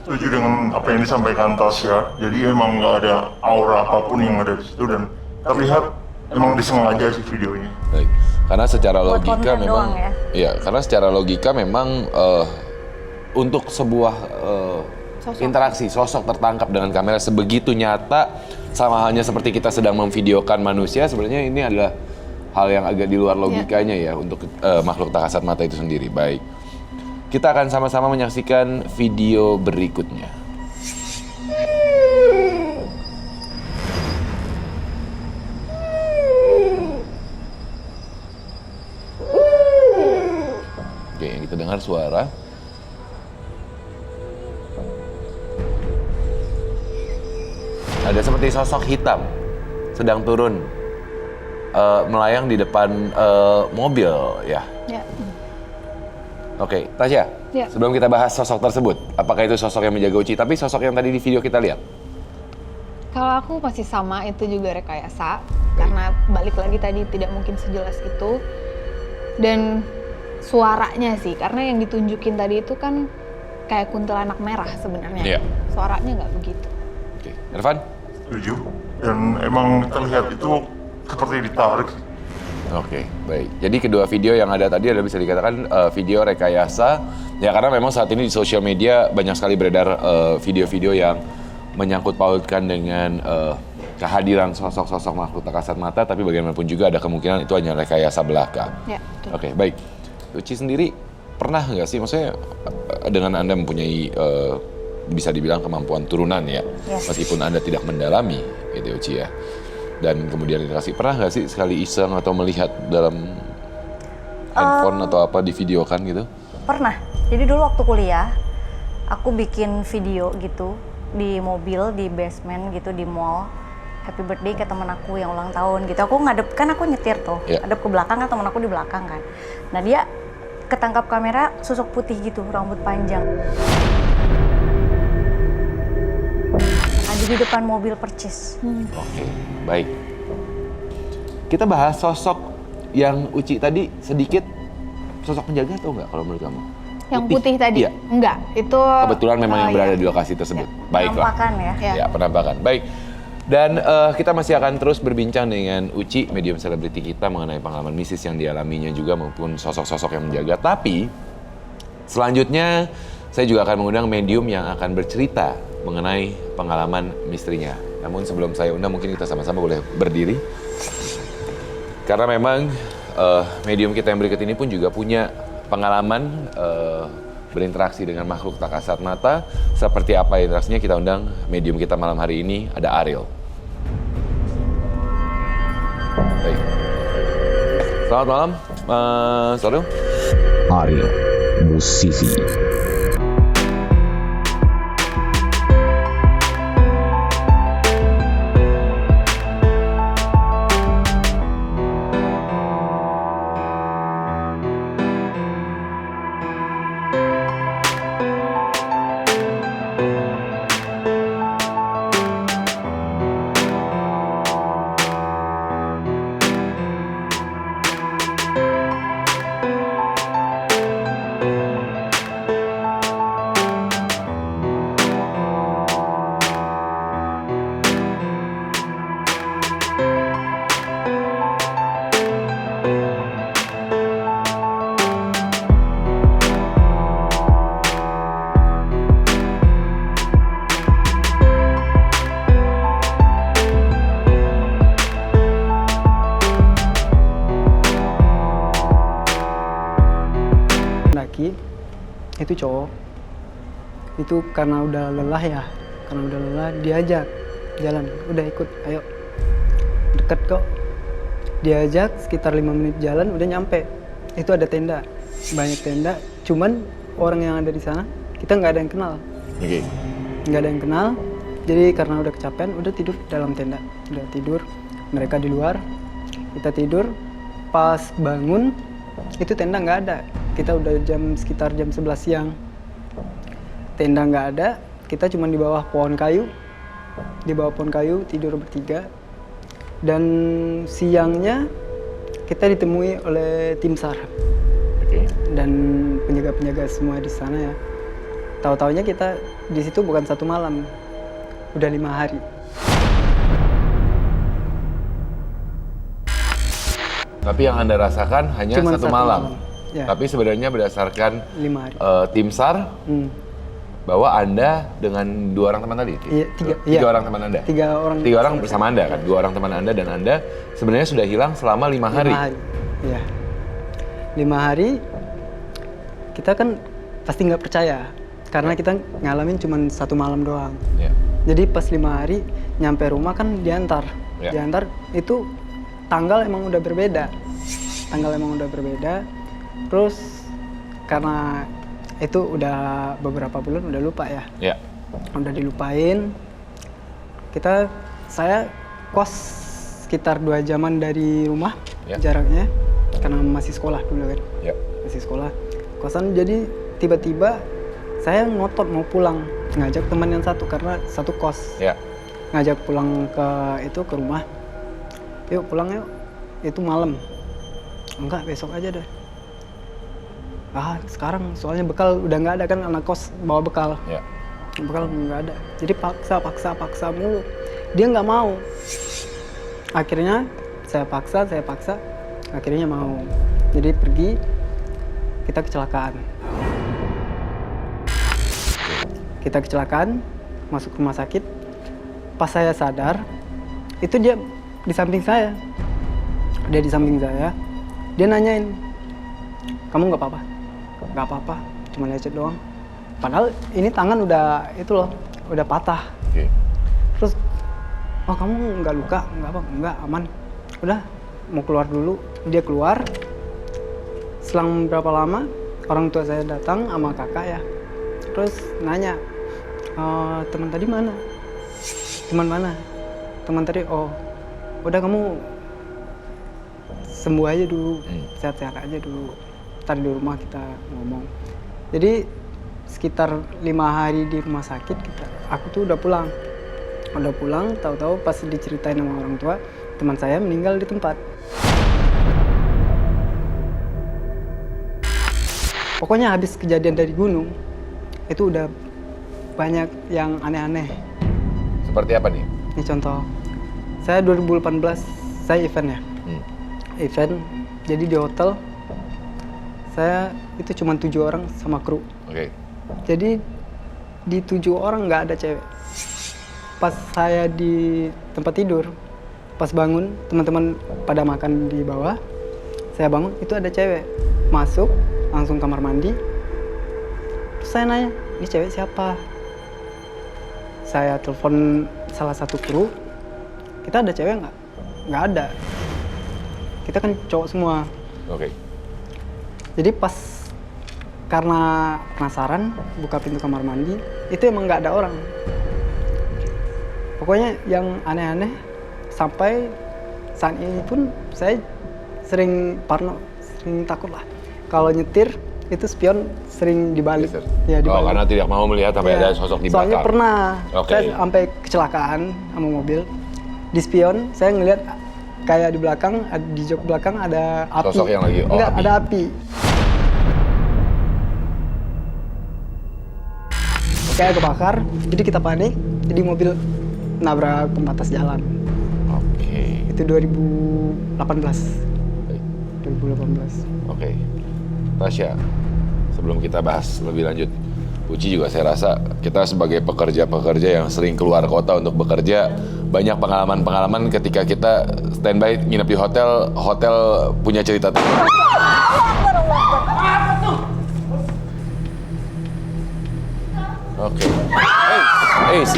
Setuju dengan apa yang disampaikan Tasya. Jadi emang nggak ada aura apapun yang ada di situ dan terlihat emang disengaja sih videonya. Baik. Karena secara Buat logika konten memang doang ya? Iya, karena secara logika memang untuk sebuah interaksi sosok tertangkap dengan kamera sebegitu nyata sama halnya seperti kita sedang memvideokan manusia, sebenarnya ini adalah hal yang agak di luar logikanya ya untuk makhluk tak kasat mata itu sendiri. Baik. Kita akan sama-sama menyaksikan video berikutnya. Oke, yang kita dengar suara. Ada seperti sosok hitam sedang turun melayang di depan mobil ya. Ya. Oke, Tasya. Ya. Sebelum kita bahas sosok tersebut, apakah itu sosok yang menjaga Uci? Tapi sosok yang tadi di video kita lihat. Kalau aku masih sama, itu juga rekayasa. Karena balik lagi tadi tidak mungkin sejelas itu. Dan suaranya sih, karena yang ditunjukin tadi itu kan kayak kuntilanak merah sebenarnya. Iya. Suaranya nggak begitu. Oke, Ervan? Setuju. Dan emang terlihat itu seperti ditarik. Oke, baik. Jadi kedua video yang ada tadi adalah bisa dikatakan video rekayasa. Ya karena memang saat ini di sosial media banyak sekali beredar video-video yang menyangkut pautkan dengan kehadiran sosok-sosok makhluk tak kasat mata, tapi bagaimanapun juga ada kemungkinan itu hanya rekayasa belaka. Ya, betul. Oke, baik. Uci sendiri pernah nggak sih, maksudnya dengan Anda mempunyai bisa dibilang kemampuan turunan ya, Yes. meskipun Anda tidak mendalami gitu Uci ya. Dan kemudian interaksi, pernah nggak sih sekali iseng atau melihat dalam handphone atau apa di videokan gitu? Pernah. Jadi dulu waktu kuliah, aku bikin video gitu di mobil, di basement gitu, di mall. Happy birthday ke teman aku yang ulang tahun gitu. Aku ngadep, kan aku nyetir tuh, Yeah. ngadep ke belakang kan teman aku di belakang kan. Nah dia ketangkap kamera sosok putih gitu, rambut panjang. Ada di depan mobil percis. Oke, baik. Kita bahas sosok yang Uci tadi sedikit, sosok penjaga atau enggak kalau menurut kamu? Yang putih tadi? Iya. Enggak, itu... Kebetulan memang yang berada iya. di lokasi tersebut. Baiklah. Penampakan ya. Ya. Ya, penampakan. Baik. Dan kita masih akan terus berbincang dengan Uci, medium selebriti kita mengenai pengalaman mistis yang dialaminya juga maupun sosok-sosok yang menjaga. Tapi selanjutnya saya juga akan mengundang medium yang akan bercerita mengenai pengalaman misterinya. Namun sebelum saya undang mungkin kita sama-sama boleh berdiri. Karena memang medium kita yang berikut ini pun juga punya pengalaman berinteraksi dengan makhluk tak kasat mata. Seperti apa interaksinya, kita undang medium kita malam hari ini, ada Ariel. Baik. Selamat malam, Mas Ariel. Ariel, musisi. itu cowok. Itu karena udah lelah ya, diajak jalan, udah ikut, ayo. Deket kok. Diajak sekitar 5 menit jalan udah nyampe. Itu ada tenda, banyak tenda, cuman orang yang ada di sana kita nggak ada yang kenal. Oke. Nggak ada yang kenal, jadi karena udah kecapean udah tidur dalam tenda. Udah tidur, mereka di luar, kita tidur. Pas bangun itu tenda nggak ada. Kita udah sekitar jam 11 siang. Tenda nggak ada, kita cuma di bawah pohon kayu. Di bawah pohon kayu tidur bertiga. Dan siangnya kita ditemui oleh tim SAR. Oke. Dan penjaga-penjaga semua di sana ya. Tahu-taunya kita di situ bukan 1 malam, udah 5 hari. Tapi yang Anda rasakan hanya Cuman 1 1 malam. Ya. Tapi sebenarnya berdasarkan 5 hari. tim SAR bahwa Anda dengan 2 orang teman tadi? Iya, 3 orang teman Anda? 3 orang bersama Anda kan? 2 orang teman Anda dan Anda sebenarnya sudah hilang selama 5 hari? 5 hari, iya. 5 hari, kita kan pasti nggak percaya. Karena kita ngalamin cuma 1 malam doang. Ya. Jadi pas 5 hari, nyampe rumah kan diantar. Ya. Diantar itu tanggal emang udah berbeda. Terus karena itu udah beberapa bulan udah lupa ya. Ya. Udah dilupain. Saya kos sekitar 2 jaman dari rumah Ya. jaraknya. Karena masih sekolah dulu kan. Ya. Masih sekolah. Kosan jadi tiba-tiba saya ngotot mau pulang. Ngajak teman yang satu karena satu kos. Ya. Ngajak pulang ke rumah. Yuk pulang yuk. Itu malam. Enggak, besok aja deh. Sekarang soalnya bekal udah nggak ada kan, anak kos bawa bekal. Ya. Bekal nggak ada. Jadi paksa mulu. Dia nggak mau. Akhirnya saya paksa. Akhirnya mau. Jadi pergi, kita kecelakaan. Masuk rumah sakit. Pas saya sadar, itu dia di samping saya. Dia nanyain, kamu nggak apa-apa? Nggak apa-apa, cuma lecet doang. Padahal ini tangan udah udah patah. Oke. Terus, kamu nggak luka? Nggak apa? Nggak, aman. Udah, mau keluar dulu. Dia keluar. Selang berapa lama, orang tua saya datang sama kakak ya. Terus nanya, teman tadi mana? Teman tadi, udah kamu sembuh aja dulu, sehat-sehat aja dulu. Ntar di rumah kita ngomong. Jadi sekitar 5 hari di rumah sakit aku tuh udah pulang. Tahu-tahu pas diceritain sama orang tua, teman saya meninggal di tempat. Pokoknya habis kejadian dari gunung, itu udah banyak yang aneh-aneh. Seperti apa nih? Ini contoh, saya 2018, saya event ya. Event, jadi di hotel, saya itu cuma 7 orang sama kru. Oke. Jadi di 7 orang nggak ada cewek. Pas saya di tempat tidur, pas bangun, teman-teman pada makan di bawah, saya bangun, itu ada cewek. Masuk, langsung kamar mandi. Terus saya nanya, ini cewek siapa? Saya telepon salah satu kru, kita ada cewek nggak? Nggak ada. Kita kan cowok semua. Oke. Jadi pas karena penasaran, buka pintu kamar mandi, itu emang nggak ada orang. Pokoknya yang aneh-aneh, sampai saat ini pun saya sering parno, sering takut lah. Kalau nyetir, itu spion sering dibalik. Ya, dibalik. Karena tidak mau melihat sampai ada sosok di belakang. Soalnya pernah, Oke. saya sampai kecelakaan sama mobil. Di spion, saya ngeliat kayak di belakang, di jok belakang ada api. Sosok yang lagi, Enggak, api. ada api. Kayak kebakar, jadi kita panik, jadi mobil nabrak pembatas jalan. Oke. Itu 2018. Oke. Tasya, sebelum kita bahas lebih lanjut, Uci juga saya rasa kita sebagai pekerja-pekerja yang sering keluar kota untuk bekerja, banyak pengalaman-pengalaman ketika kita standby nginep di hotel, hotel punya cerita. Oke. Ace.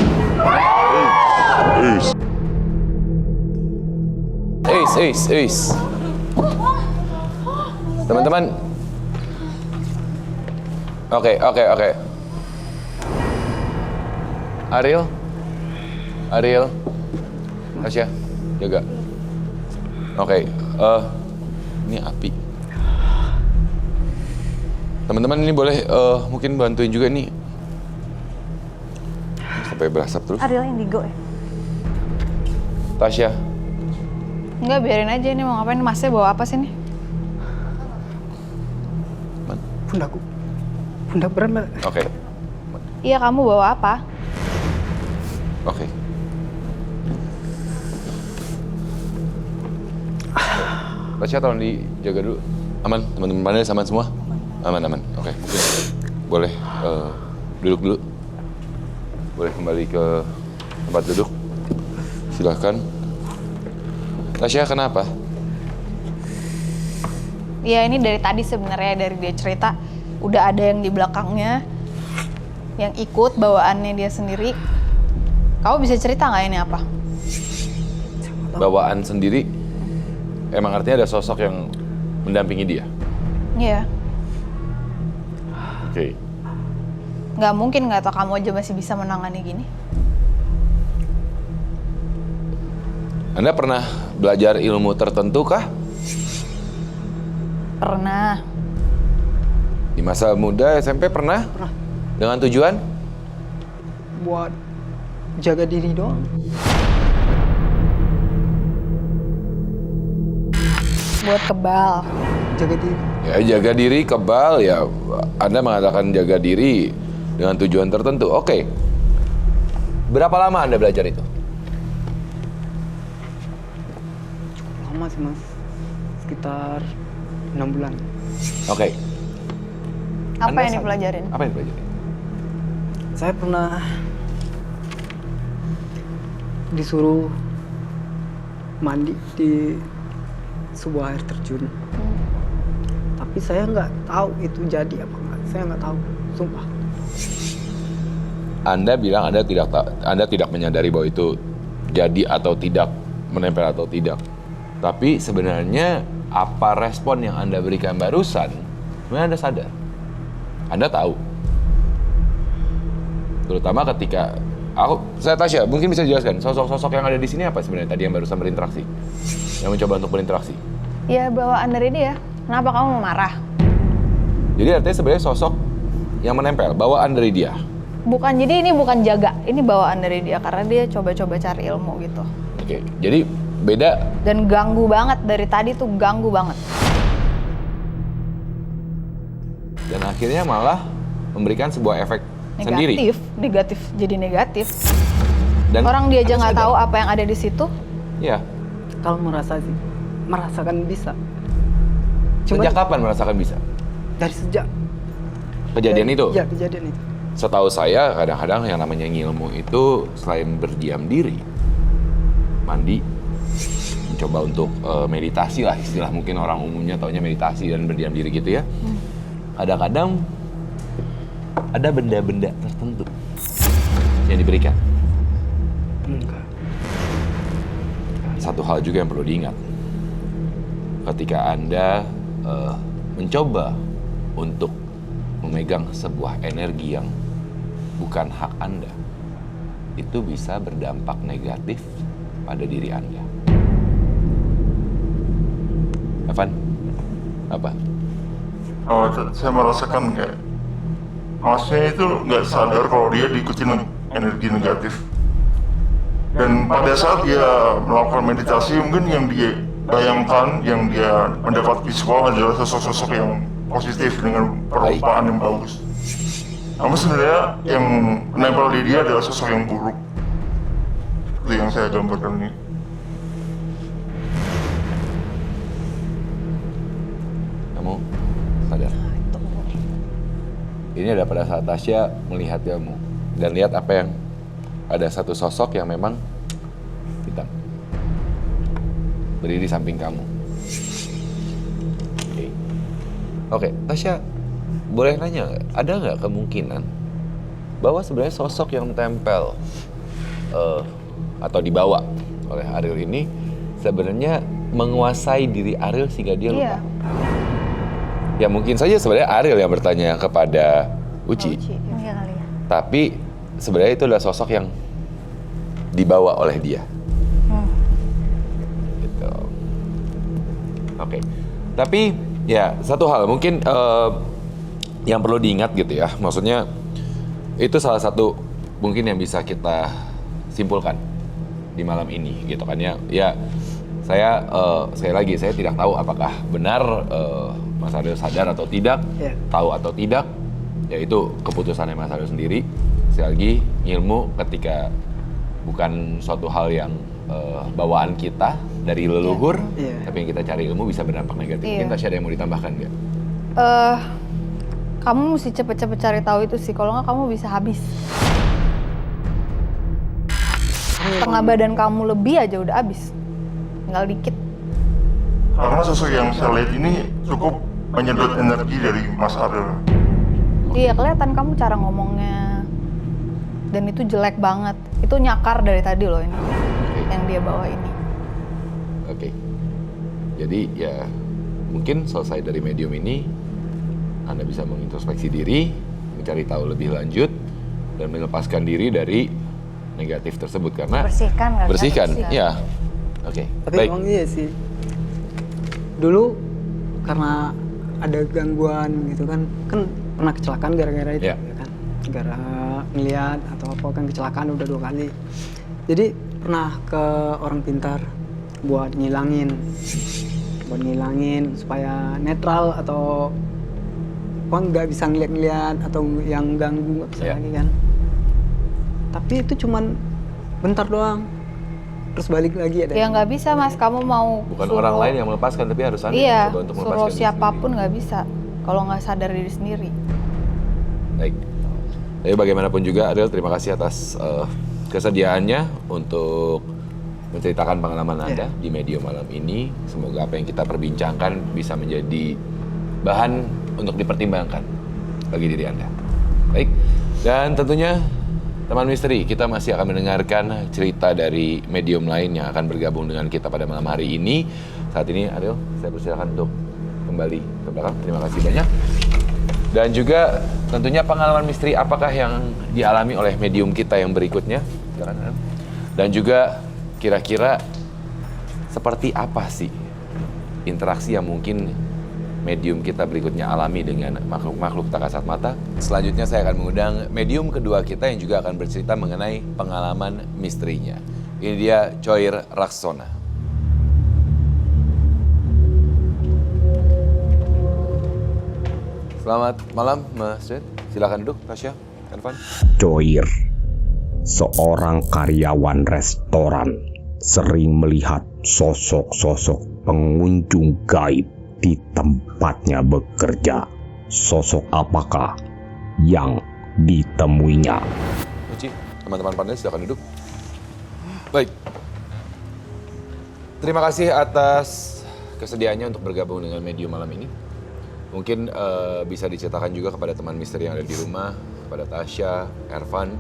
Teman-teman. Oke. Ariel. Tasya, jaga. Oke. Ini api. Teman-teman ini boleh mungkin bantuin juga nih. Sampai berasap terus. Ariel indigo ya? Tasya. Enggak, biarin aja, ini mau ngapain? Masnya bawa apa sih nih? Pundak berat, Mbak. Oke. Iya, kamu bawa apa? Oke. Tasya tolong dijaga dulu. Aman, teman-teman panelis aman semua? Aman. Oke. Boleh duduk dulu. Boleh kembali ke tempat duduk. Silahkan. Tasya, kenapa? Ya ini dari tadi sebenarnya, dari dia cerita udah ada yang di belakangnya yang ikut bawaannya dia sendiri. Kamu bisa cerita nggak ini apa? Bawaan sendiri, emang artinya ada sosok yang mendampingi dia? Iya. Oke. Nggak mungkin nggak, atau kamu aja masih bisa menangani gini? Anda pernah belajar ilmu tertentu kah? Pernah. Di masa muda SMP pernah? Pernah. Dengan tujuan? Buat jaga diri doang. Buat kebal. Jaga diri. Ya, jaga diri, kebal, ya Anda mengatakan jaga diri dengan tujuan tertentu. Oke. Berapa lama Anda belajar itu? Lama sih, Mas. Sekitar 6 bulan. Oke. Apa Anda yang dipelajarin? Apa yang dipelajarin? Saya pernah disuruh mandi di sebuah air terjun. Tapi saya nggak tahu itu jadi apa nggak. Saya nggak tahu, sumpah. Anda bilang Anda tidak menyadari bahwa itu jadi atau tidak, menempel atau tidak. Tapi sebenarnya apa respon yang Anda berikan barusan, sebenarnya Anda sadar. Anda tahu. Terutama ketika saya Tasya, mungkin bisa dijelaskan sosok-sosok yang ada di sini apa sebenarnya tadi yang barusan berinteraksi, yang mencoba untuk berinteraksi. Ya bawaan dari dia. Kenapa kamu mau marah? Jadi artinya sebenarnya sosok yang menempel, bawaan dari dia. Bukan, jadi ini bukan jaga, ini bawaan dari dia karena dia coba-coba cari ilmu gitu. Oke, jadi beda. Dan ganggu banget, dari tadi tuh ganggu banget. Dan akhirnya malah memberikan sebuah efek sendiri. Negatif, jadi negatif. Dan orang dia aja Anda nggak sadar. tahu apa yang ada di situ. Iya. Kalau merasakan bisa. Sejak kapan merasakan bisa? Dari sejak Kejadian itu? Ya, kejadian itu. Setahu saya kadang-kadang yang namanya ngilmu itu selain berdiam diri, mandi, mencoba untuk meditasi lah, istilah mungkin orang umumnya taunya meditasi dan berdiam diri gitu ya. Kadang-kadang ada benda-benda tertentu yang diberikan. Enggak. Satu hal juga yang perlu diingat, ketika Anda mencoba untuk memegang sebuah energi yang bukan hak Anda, itu bisa berdampak negatif pada diri Anda. Evan, apa? Oh, saya merasakan kayak masnya itu nggak sadar kalau dia diikuti energi negatif. Dan pada saat dia melakukan meditasi, mungkin yang dia bayangkan, yang dia mendapat visual adalah sosok-sosok yang positif dengan perupaan yang bagus. Namun sebenarnya yang menempel di dia adalah sosok yang buruk. Itu yang saya gambarkan ini. Kamu sadar? Ini ada pada saat Tasya melihat kamu dan lihat apa yang ada satu sosok yang memang hitam berdiri di samping kamu. Oke, Tasya boleh nanya, ada nggak kemungkinan bahwa sebenarnya sosok yang tempel atau dibawa oleh Ariel ini sebenarnya menguasai diri Ariel sehingga dia lupa. Iya. Ya mungkin saja sebenarnya Ariel yang bertanya kepada Uci. Iya kali ya. Tapi sebenarnya itu adalah sosok yang dibawa oleh dia. Gitu. Oke. Tapi ya satu hal mungkin yang perlu diingat gitu ya. Maksudnya itu salah satu mungkin yang bisa kita simpulkan di malam ini gitu kan ya. Ya saya sekali lagi saya tidak tahu apakah benar Mas Ariel sadar atau tidak, tahu atau tidak, ya itu keputusannya Mas Ariel sendiri. Sekali lagi ilmu ketika bukan suatu hal yang bawaan kita dari leluhur, tapi yang kita cari ilmu bisa berdampak negatif. Mungkin Tasya ada yang mau ditambahkan nggak? Kamu mesti cepet-cepet cari tahu itu sih, kalau nggak kamu bisa habis. Setengah badan kamu lebih aja udah habis, tinggal dikit. Karena sosok yang saya lihat ini cukup menyedot energi dari Mas Ariel. Iya, kelihatan kamu cara ngomongnya. Dan itu jelek banget. Itu nyakar dari tadi loh ini. Yang dia bawa ini. Oke. Jadi ya mungkin selesai dari medium ini Anda bisa mengintrospeksi diri, mencari tahu lebih lanjut dan melepaskan diri dari negatif tersebut karena bersihkan. Ya. Oke. Tapi Baik. emang iya sih. Dulu karena ada gangguan gitu kan pernah kecelakaan gara-gara itu, Ya. ya kan? Gara ngeliat atau apa kan kecelakaan udah 2 kali. Jadi pernah ke orang pintar buat ngilangin supaya netral atau kok nggak bisa ngeliat-ngeliat atau yang ganggu nggak bisa Ya. lagi kan. Tapi itu cuman bentar doang. Terus balik lagi ada. Ya nggak bisa Mas, kamu mau Bukan orang lain yang melepaskan, tapi harus Anda yang Iya, coba untuk melepaskan suruh diri siapapun sendiri. nggak bisa kalau nggak sadar diri sendiri. Baik. Tapi bagaimanapun juga Ariel, terima kasih atas kesediaannya untuk menceritakan pengalaman Anda di medium malam ini. Semoga apa yang kita perbincangkan bisa menjadi bahan untuk dipertimbangkan bagi diri Anda. Baik. Dan tentunya teman misteri, kita masih akan mendengarkan cerita dari medium lain yang akan bergabung dengan kita pada malam hari ini. Saat ini Ariel, saya persilakan untuk kembali ke belakang. Terima kasih banyak. Dan juga tentunya pengalaman misteri apakah yang dialami oleh medium kita yang berikutnya. Silakan Ariel. Dan juga kira-kira seperti apa sih interaksi yang mungkin medium kita berikutnya alami dengan makhluk-makhluk tak kasat mata. Selanjutnya saya akan mengundang medium kedua kita yang juga akan bercerita mengenai pengalaman misterinya. Ini dia Choir Raksona. Selamat malam Mas Red. Silakan duduk Tasya, Irfan. Choir, seorang karyawan restoran, sering melihat sosok-sosok pengunjung gaib di tempatnya bekerja. Sosok apakah yang ditemuinya? Uci, teman-teman panel silakan duduk. Baik. Terima kasih atas kesediaannya untuk bergabung dengan medium malam ini. Mungkin bisa diceritakan juga kepada teman misteri yang ada di rumah, kepada Tasya, Irfan.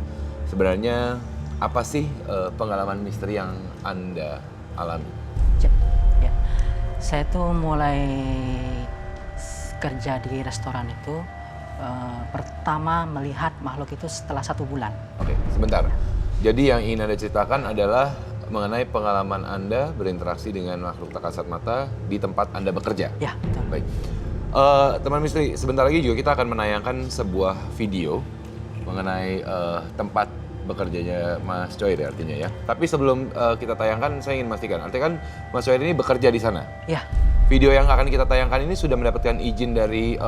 Sebenarnya apa sih pengalaman misteri yang Anda alami? Ya, saya tuh mulai kerja di restoran itu pertama melihat makhluk itu setelah 1 bulan. Oke, sebentar. Jadi yang ingin Anda ceritakan adalah mengenai pengalaman Anda berinteraksi dengan makhluk tak kasat mata di tempat Anda bekerja? Ya, betul. Baik. Teman misteri, sebentar lagi juga kita akan menayangkan sebuah video mengenai tempat bekerjanya Mas Choir ya artinya ya. Tapi sebelum kita tayangkan, saya ingin memastikan, artinya kan Mas Choir ini bekerja di sana? Ya. Video yang akan kita tayangkan ini sudah mendapatkan izin dari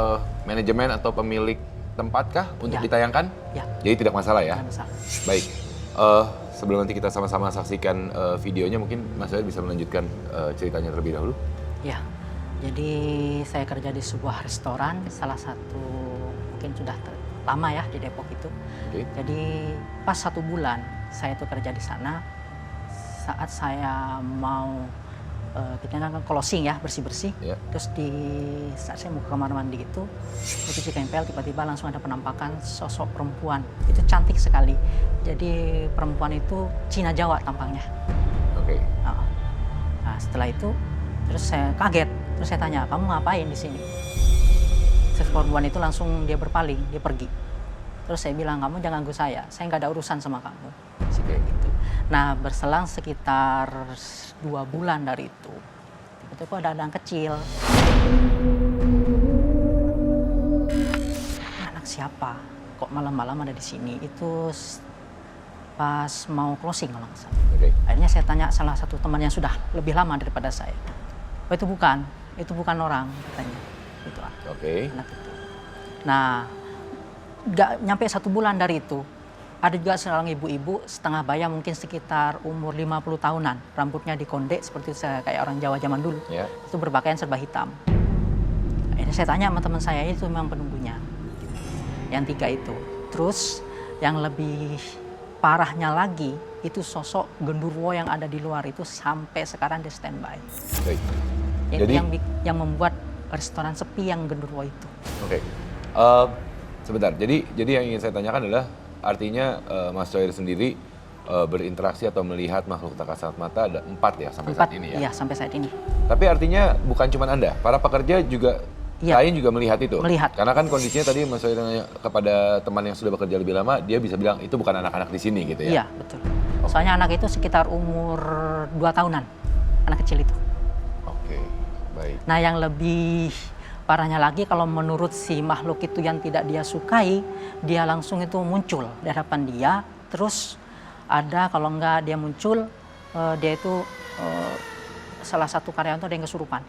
manajemen atau pemilik tempatkah untuk ditayangkan? Ya. Jadi tidak masalah ya? Tidak masalah. Baik. Sebelum nanti kita sama-sama saksikan videonya, mungkin Mas Choir bisa melanjutkan ceritanya terlebih dahulu. Ya. Jadi saya kerja di sebuah restoran, salah satu mungkin sudah lama ya di Depok itu. Oke. Jadi pas 1 bulan saya tuh kerja di sana. Saat saya mau kita kan closing ya, bersih-bersih. Ya. Terus saat saya mau ke kamar mandi itu, cuci kempel, tiba-tiba langsung ada penampakan sosok perempuan. Itu cantik sekali. Jadi perempuan itu Cina Jawa tampangnya. Oke. Nah, setelah itu terus saya kaget. Terus saya tanya, kamu ngapain di sini? Terus perempuan itu langsung dia berpaling, dia pergi. Terus saya bilang, kamu jangan ganggu saya nggak ada urusan sama kamu. Kayak gitu. Nah, berselang sekitar 2 bulan dari itu, tiba-tiba ada anak kecil. Anak siapa? Kok malam-malam ada di sini? Itu pas mau closing kalau nggak salah. Oke. Akhirnya saya tanya salah satu teman yang sudah lebih lama daripada saya. Oh, itu bukan orang katanya. Itu Oke. anak itu. Nah, nggak nyampe 1 bulan dari itu, ada juga seorang ibu-ibu setengah baya mungkin sekitar umur 50 tahunan, rambutnya dikondek seperti kayak orang Jawa zaman dulu. Ya. Itu berpakaian serba hitam. Akhirnya saya tanya sama teman saya, itu memang penunggunya. Yang 3 itu. Terus yang lebih parahnya lagi, itu sosok genderuwo yang ada di luar itu sampai sekarang dia standby. Baik. Itu Jadi yang membuat restoran sepi yang genderuwo itu. Oke. Sebentar. Jadi yang ingin saya tanyakan adalah artinya Mas Coir sendiri berinteraksi atau melihat makhluk tak kasat mata ada 4 ya sampai saat ini ya? Iya, sampai saat ini. Tapi artinya bukan cuma Anda, para pekerja juga lain juga melihat itu? Melihat. Karena kan kondisinya tadi Mas Coir nanya kepada teman yang sudah bekerja lebih lama, dia bisa bilang itu bukan anak-anak di sini gitu ya? Iya, betul. Soalnya anak itu sekitar umur 2 tahunan, anak kecil itu. Oke, baik. Nah, yang lebih parahnya lagi kalau menurut si makhluk itu yang tidak dia sukai, dia langsung itu muncul di hadapan dia. Terus ada kalau enggak dia muncul, dia itu salah satu karyawan itu ada yang kesurupan.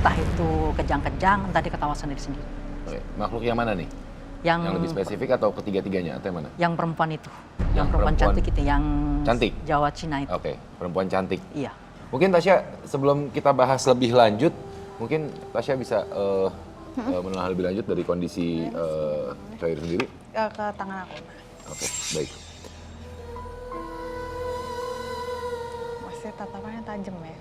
Entah itu kejang-kejang, entah dia ketawa sendiri-sendiri. Oke. Makhluk yang mana nih? Yang lebih spesifik atau ketiga-tiganya atau yang mana? Yang perempuan itu. Yang perempuan cantik itu, yang cantik? Jawa Cina itu. Oke, perempuan cantik. Iya. Mungkin Tasya sebelum kita bahas lebih lanjut, mungkin Tasya bisa menelaah lebih lanjut dari kondisi Coir sendiri. Ke tangan aku. Oke, baik. Masih tatapannya tajam ya.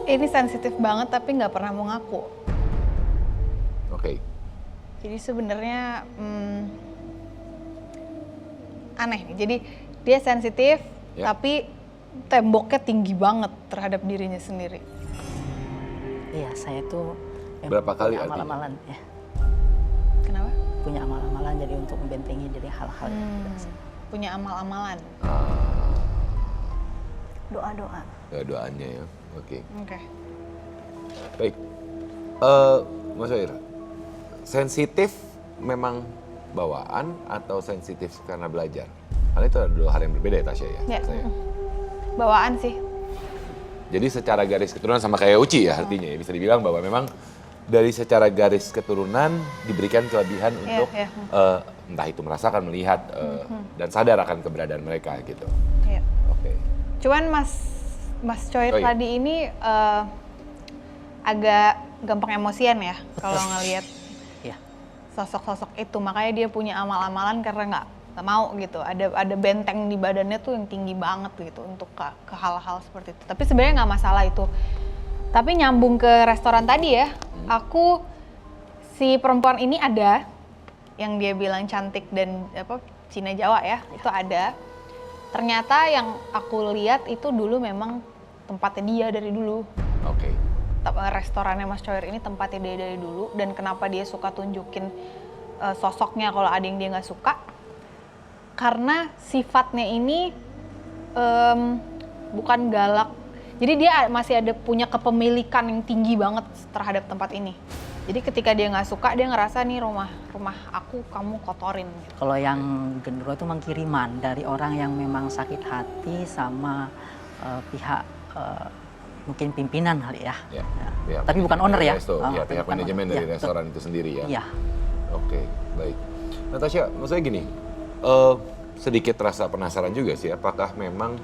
Ini sensitif banget tapi nggak pernah mau ngaku. Oke. Jadi sebenarnya aneh nih. Jadi dia sensitif Ya. tapi temboknya tinggi banget terhadap dirinya sendiri. Iya, saya tuh Berapa kali punya artinya? amal-amalan ya. Kenapa? Punya amal-amalan jadi untuk membentengi dari hal-hal yang tidak Punya amal-amalan. Doa-doa. Ya, doanya ya. Oke. Oke. Baik. Mas Coir, sensitif memang bawaan atau sensitif karena belajar? Karena itu ada 2 hal yang berbeda ya Tasya ya? Ya. Saya. Bawaan sih. Jadi secara garis keturunan sama kayak Uci ya artinya ya. Bisa dibilang bahwa memang dari secara garis keturunan diberikan kelebihan untuk entah itu merasakan, melihat, dan sadar akan keberadaan mereka gitu. Iya. Oke. Cuman Mas Coir Oh, iya. tadi ini agak gampang emosian ya kalau ngelihat Iya. sosok-sosok itu. Makanya dia punya amal-amalan karena nggak mau gitu. Ada benteng di badannya tuh yang tinggi banget gitu untuk ke hal-hal seperti itu. Tapi sebenarnya nggak masalah itu. Tapi nyambung ke restoran tadi ya, si perempuan ini ada yang dia bilang cantik dan Cina Jawa ya, itu ada. Ternyata yang aku lihat itu dulu memang tempatnya dia dari dulu. Oke. Restorannya Mas Coir ini tempatnya dia dari dulu, dan kenapa dia suka tunjukin sosoknya kalau ada yang dia nggak suka? Karena sifatnya ini bukan galak. Jadi dia masih ada punya kepemilikan yang tinggi banget terhadap tempat ini. Jadi ketika dia nggak suka, dia ngerasa nih rumah aku kamu kotorin. Gitu. Kalau yang genderuwo itu mengkiriman dari orang yang memang sakit hati sama pihak mungkin pimpinan kali ya. Ya. Ya. Pihak Tapi bukan owner ya. resto, ya, tapi pihak bukan manajemen owner. dari Iya, restoran itu sendiri ya. Iya. Oke, baik. Natasha, maksudnya gini, sedikit rasa penasaran juga sih, apakah memang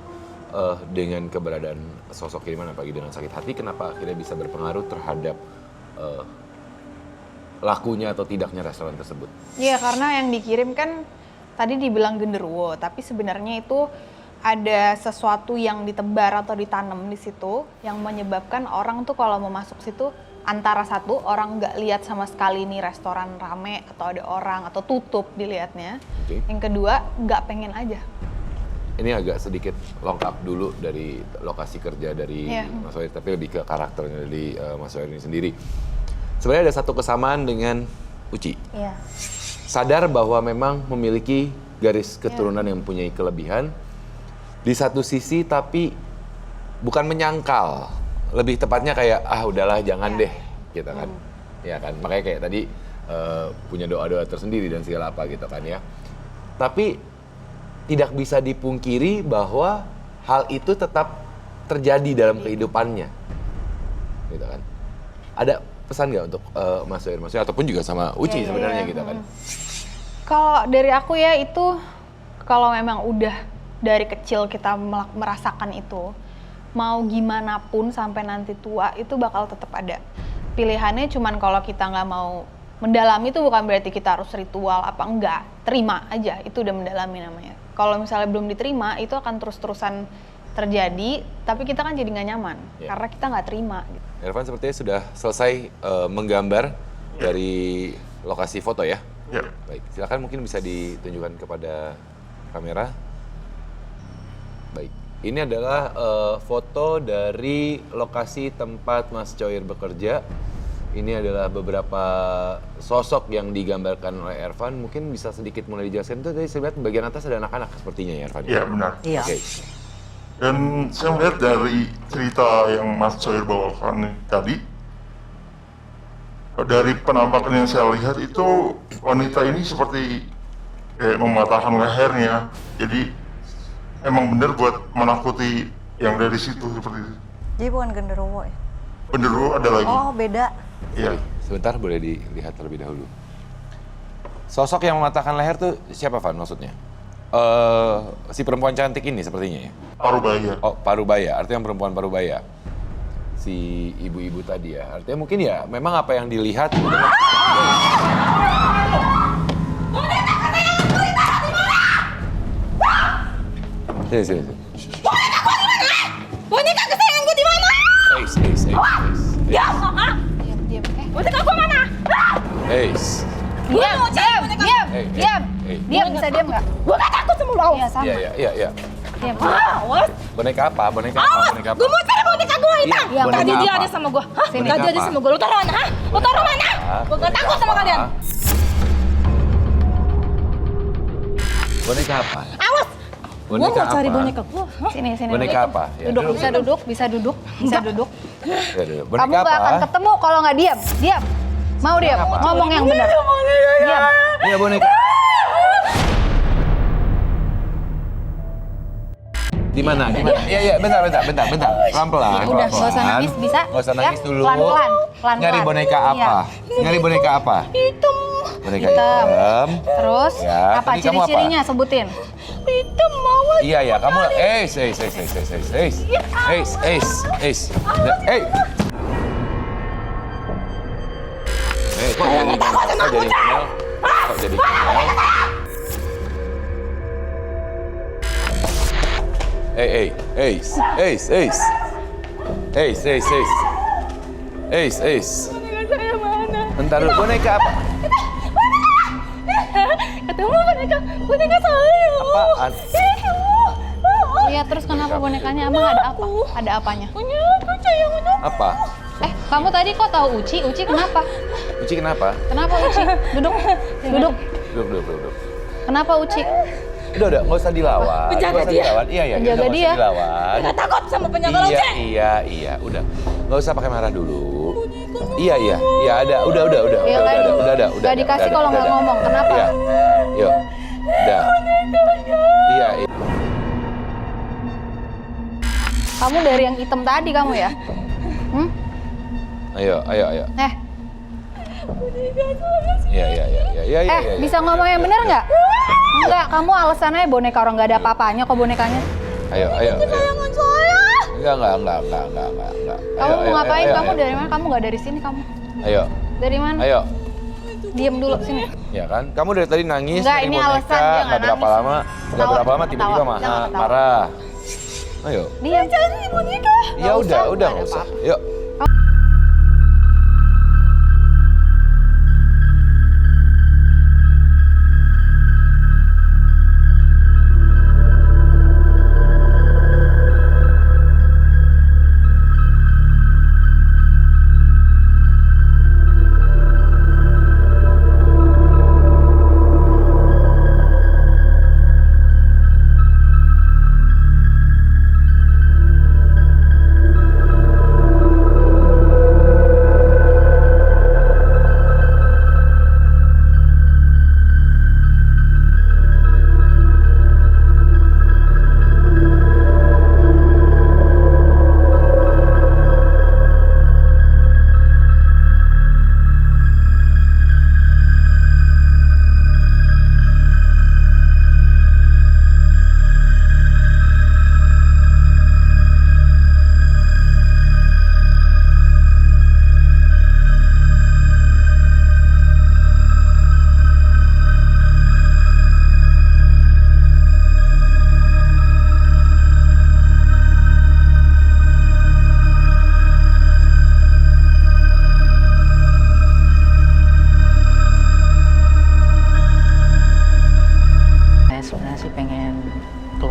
dengan keberadaan sosok kiriman, apalagi dengan sakit hati, kenapa akhirnya bisa berpengaruh terhadap lakunya atau tidaknya restoran tersebut? Iya, karena yang dikirim kan tadi dibilang genderuwo, tapi sebenarnya itu ada sesuatu yang ditebar atau ditanam di situ yang menyebabkan orang tuh kalau mau masuk situ antara satu orang nggak lihat sama sekali nih restoran rame atau ada orang atau tutup dilihatnya. Oke. Yang kedua nggak pengen aja. Ini agak sedikit lengkap dulu dari lokasi kerja dari Iya. Mas Wair, tapi lebih ke karakternya dari Mas Wair ini sendiri. Sebenarnya ada satu kesamaan dengan Uci. Iya. Sadar bahwa memang memiliki garis keturunan yang mempunyai kelebihan. Di satu sisi tapi bukan menyangkal. Lebih tepatnya kayak udahlah jangan deh gitu kan. Ya kan. Makanya kayak tadi punya doa-doa tersendiri dan segala apa gitu kan ya. Tapi tidak bisa dipungkiri bahwa hal itu tetap terjadi dalam kehidupannya. Gitu kan. Ada pesan nggak untuk Mas Wair ataupun juga sama Uci sebenarnya gitu kan? Kalau dari aku ya itu kalau memang udah dari kecil kita merasakan itu, mau gimana pun sampai nanti tua itu bakal tetap ada. Pilihannya cuman kalau kita nggak mau mendalami itu bukan berarti kita harus ritual apa enggak, terima aja itu udah mendalami namanya. Kalau misalnya belum diterima itu akan terus-terusan terjadi, tapi kita kan jadi nggak nyaman karena kita nggak terima. Irfan sepertinya sudah selesai menggambar dari lokasi foto ya? Ya. Baik, silakan mungkin bisa ditunjukkan kepada kamera. Baik, ini adalah foto dari lokasi tempat Mas Coir bekerja. Ini adalah beberapa sosok yang digambarkan oleh Irfan. Mungkin bisa sedikit mulai dijelaskan itu tadi saya lihat bagian atas ada anak-anak sepertinya ya Irfan? Iya benar. Iya. Oke. Dan saya melihat dari cerita yang Mas Coir bawakan tadi, dari penampakan yang saya lihat itu wanita ini seperti kayak mematahkan lehernya. Jadi emang benar buat menakuti yang dari situ seperti itu. Jadi bukan genderuwo ya? Genderuwo ada lagi. Oh, beda. Iya. Sebentar boleh dilihat terlebih dahulu. Sosok yang mematahkan leher tuh siapa Van maksudnya? Si perempuan cantik ini sepertinya ya? Parubaya. Oh, Parubaya, artinya perempuan Parubaya. Si ibu-ibu tadi ya, artinya mungkin ya memang apa yang dilihat. Sini. Boneka kesayangan gue di mana? Diam. Boneka gue mana? Diam, bisa diam nggak? Gue gak takut sama lo. Iya, sama. Iya. Diam. Awas. Boneka apa? Gue mau cari boneka gue hitam. Iya, boneka Tadi dia apa? ada sama gue. Hah? Boneka Tadi ada apa? sama gue. Lo taruh mana? Hah? Lo taruh mana? Gue gak takut sama kalian. Boneka apa? Awas. Gue mau cari boneka gue. Sini. Boneka apa? Ya, Bisa duduk. Ya, duduk. Kamu Boneka nggak akan apa? ketemu kalau nggak diam. Diam. Mau diam? Apa? Ngomong yang benar. Diam. Iya boneka. Di mana? Iya, bentar. Pelan-pelan. Udah, nggak usah nangis, bisa? Nggak usah nangis Ya, dulu. pelan-pelan. Nyari boneka apa? Iya. Nyari boneka apa? Hitam. Boneka Hitam. hitam. Terus Ya, apa tadi kamu apa? ciri-cirinya sebutin? Hitam mawar. Iya, kamu kok jadi kenal? Boneka saya mana? Bentar dulu, boneka apa? Ketemu boneka saya. Apaan? Iya, terus kenapa bonekanya? Emang ada apa? Ada apanya? Punya aku sayangan aku. Apa? Kamu tadi kok tahu Uci? Uci kenapa? Uci kenapa? Kenapa Uci? Duduk. Duduk. Kenapa Uci? Udah, nggak usah dilawan. Penjaga Nggak usah dia. dilawan. Iya, Penjaga nggak usah dia. dilawan. Gak takut sama penjaga lo, Cek. Iya, udah. Nggak usah pakai marah dulu. Iya, ada. Udah. Iya, Udah. Gak dikasih kalau nggak ngomong. Kenapa? Iya. Yuk. Udah. Iya. Kamu dari yang hitam tadi kamu ya? Ayo. Iya. Bisa ngomong yang bener nggak? Enggak, kamu alasannya boneka orang nggak ada apa-apanya kok bonekanya. Ayo. Sayangan saya. Enggak. Kamu mau ngapain? Kamu dari mana? Kamu nggak dari sini kamu. Ayo. Dari mana? Ayo. Diam dulu sini. Ya kan? Kamu dari tadi nangis, Enggak, dari ini boneka, alasan dia nggak nggak berapa nangis. lama, nggak berapa lama tiba-tiba Ketawa, jangan ketawa. marah. Ayo. Diam. Cari boneka. Ya udah nggak usah. Yuk.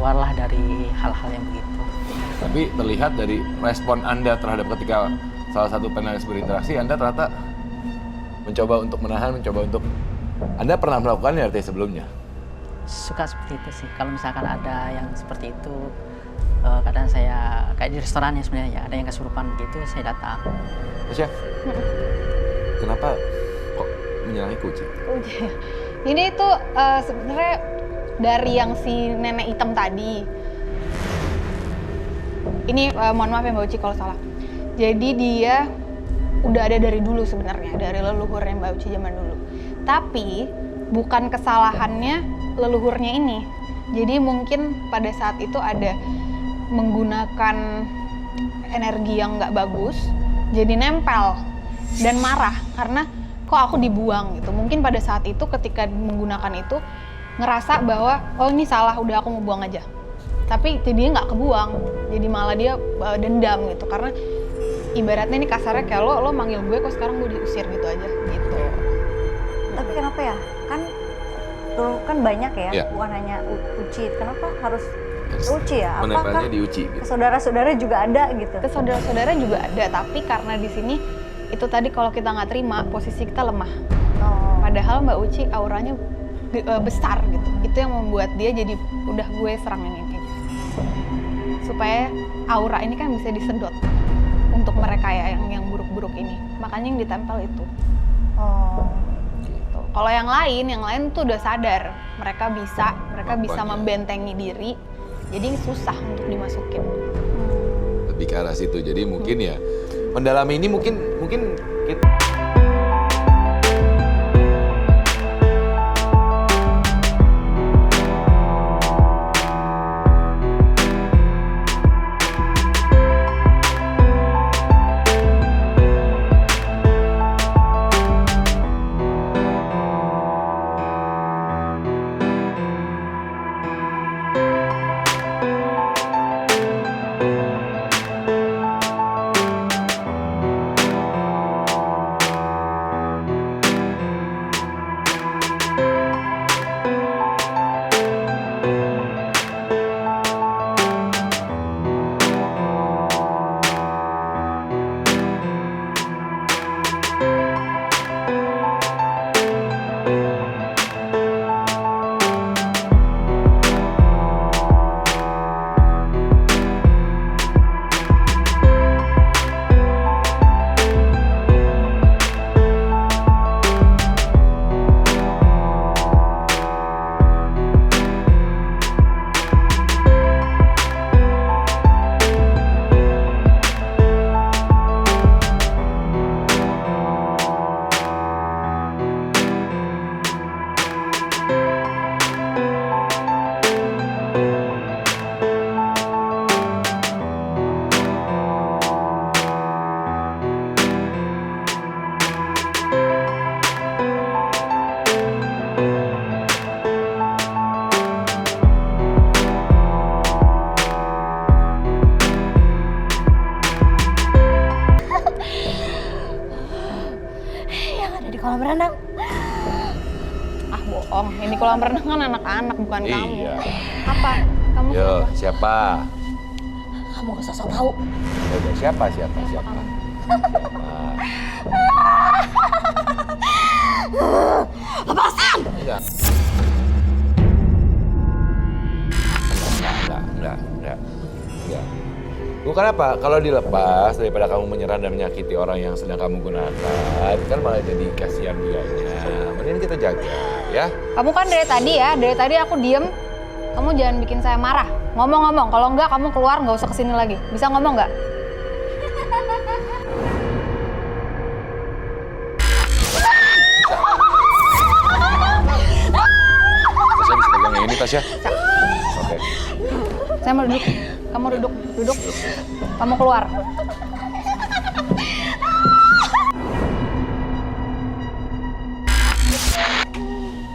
keluarlah dari hal-hal yang begitu. Tapi terlihat dari respon Anda terhadap ketika salah satu penalis berinteraksi, Anda ternyata mencoba untuk menahan, Anda pernah melakukannya artinya sebelumnya? Suka seperti itu sih. Kalau misalkan ada yang seperti itu, kadang saya kayak di restoran ya sebenarnya ya, ada yang kesurupan gitu, saya datang. Tasya, kenapa kok menyalahi kucing? Ini itu sebenarnya dari yang si nenek hitam tadi. Ini mohon maaf ya Mbak Uci kalau salah. Jadi dia udah ada dari dulu sebenarnya, dari leluhurnya Mbak Uci zaman dulu. Tapi bukan kesalahannya leluhurnya ini. Jadi mungkin pada saat itu ada menggunakan energi yang nggak bagus, jadi nempel dan marah karena kok aku dibuang gitu. Mungkin pada saat itu ketika menggunakan itu ngerasa bahwa oh ini salah, udah aku mau buang aja. Tapi jadinya nggak kebuang, jadi malah dia dendam gitu karena ibaratnya ini kasarnya kayak lo manggil gue kok sekarang gue diusir gitu aja gitu. Tapi kenapa ya? Kan banyak ya, Iya. bukan hanya Uci. Kenapa harus Uci ya? Apakah Menempelnya di Uci gitu. ke saudara-saudara juga ada gitu? Ke saudara-saudara juga ada, tapi karena di sini itu tadi kalau kita nggak terima posisi kita lemah. Oh. Padahal Mbak Uci auranya besar gitu. Itu yang membuat dia jadi udah gue serangin ini aja. Supaya aura ini kan bisa disedot untuk mereka ya yang buruk-buruk ini. Makanya yang ditempel itu. Oh. Gitu. Kalau yang lain tuh udah sadar. Mereka bisa membentengi diri. Jadi susah untuk dimasukin. Lebih ke arah situ. Jadi mungkin ya mendalami ini mungkin kita bohong. Ini kolam renang kan anak-anak bukan kamu. Iya. Apa? Kamu Yo, siapa? siapa? Kamu gak usah sok tahu. Ya udah, siapa? Siapa? Lepasin! Enggak. Enggak. Bukan apa, kalau dilepas daripada kamu menyerang dan menyakiti orang yang sedang kamu gunakan, kan malah jadi kasihan dianya. Mending kita jaga, ya. Kamu kan dari tadi aku diem. Kamu jangan bikin saya marah. Ngomong-ngomong, kalau enggak kamu keluar, nggak usah kesini lagi. Bisa ngomong nggak? Tasya bisa pegang yang ini, Tasya? Oke. Saya mau duduk. Kamu duduk. Kamu keluar.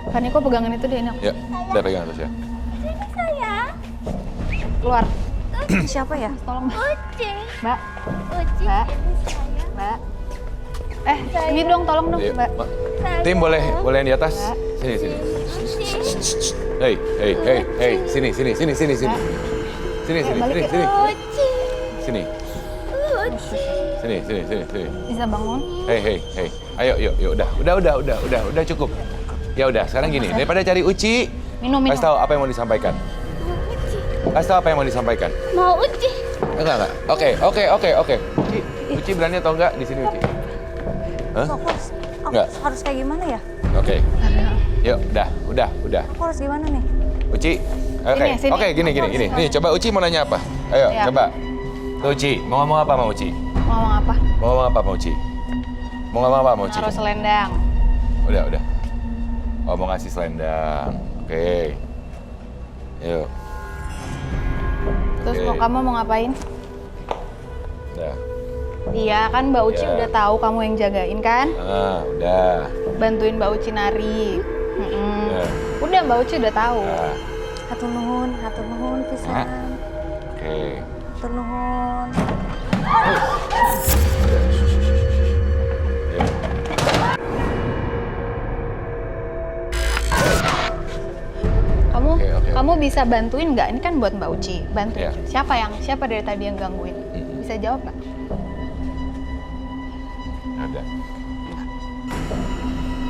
Kan Niko pegangin itu deh, ini aku. Ya, udah pegang Tasya. Keluar. Siapa ya? Tolong, Uci. Mbak. Uci. Mbak. Saya. Mbak. Ini dong, tolong dong, Yuk, Mbak. Tim boleh yang di atas? Sini. Hei, sini. Sini. Uci. Sini. Sini. Bisa bangun? Hei. Ayo, yuk, udah cukup. Ya udah, sekarang gini, daripada cari Uci, Minum. kasih tahu apa yang mau disampaikan. Mau Uci. Enggak. Oke. Uci berani atau enggak di sini Uci? Hah? Aku Enggak. harus kayak gimana ya? Oke. Yuk, udah. Aku harus gimana nih? Uci. Oke. Sini. Oke, gini. Nih, coba Uci mau nanya apa? Ayo, Ya. coba. Tuh, Uci, mau ngomong apa sama Uci? Mau ngomong apa? Mau ngomong apa sama Uci? Taruh selendang. Udah. Oh, mau ngasih selendang. Oke. Yuk. Terus Oke. kamu mau ngapain? Udah. Iya kan Mbak Uci Ya. udah tahu kamu yang jagain kan? Udah. Bantuin Mbak Uci nari. Ya. Udah Mbak Uci udah tahu. Nah, Hatur nuhun pisan. Oke. Hatur nuhun. Yuk. Oke. Kamu bisa bantuin nggak? Ini kan buat Mbak Uci. Bantuin. Ya. Siapa dari tadi yang gangguin? Bisa jawab nggak? Udah.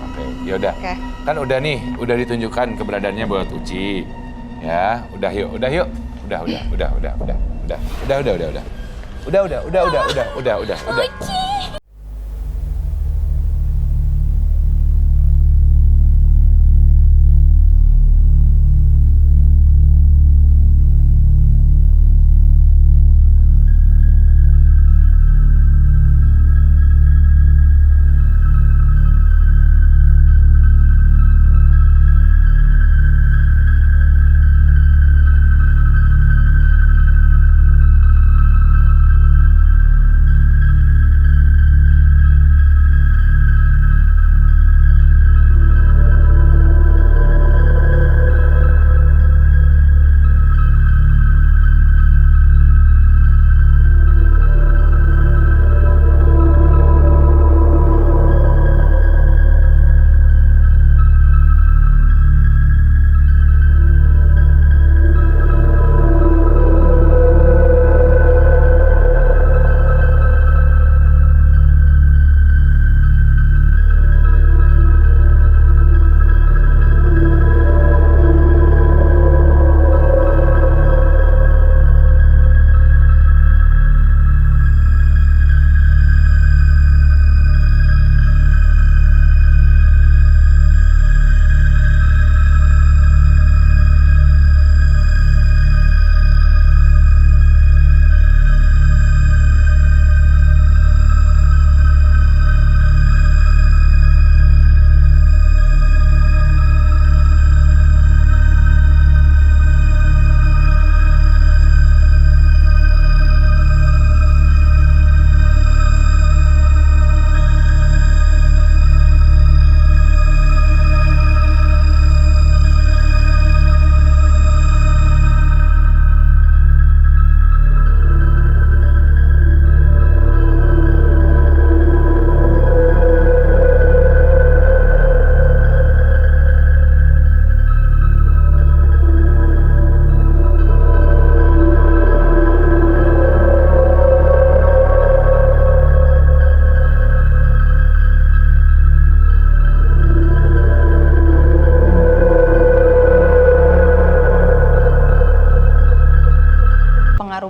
Oke, yaudah. Oke. Kan udah nih, udah ditunjukkan keberadaannya buat Uci. Ya, udah yuk. Udah.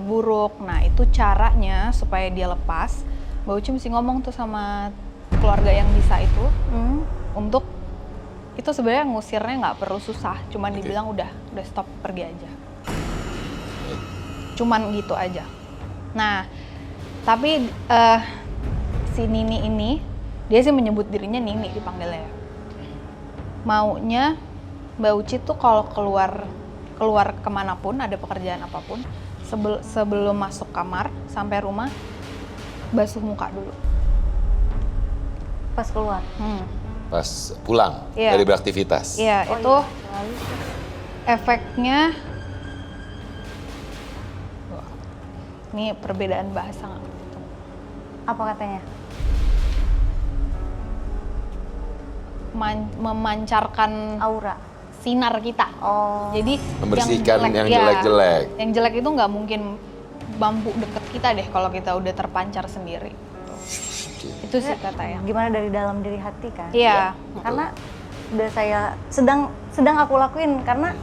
buruk. Nah itu caranya supaya dia lepas, Mbak Uci mesti ngomong tuh sama keluarga yang bisa itu untuk itu sebenarnya ngusirnya nggak perlu susah, cuman dibilang udah stop, pergi aja. Cuman gitu aja. Nah, tapi si Nini ini, dia sih menyebut dirinya Nini dipanggilnya ya. Maunya Mbak Uci tuh kalau keluar kemanapun, ada pekerjaan apapun, sebelum masuk kamar sampai rumah, basuh muka dulu. Pas keluar. Pas pulang Iya. dari beraktivitas. Iya, itu efeknya. Wah, ini perbedaan bahasa nggak? Apa katanya? Memancarkan Aura. sinar kita. Oh. Jadi Membersihkan yang ya, jelek-jelek. Yang jelek itu nggak mungkin bambu deket kita deh kalau kita udah terpancar sendiri. Itu sih katanya. Gimana dari dalam diri hati kan? Iya. Karena udah saya sedang aku lakuin karena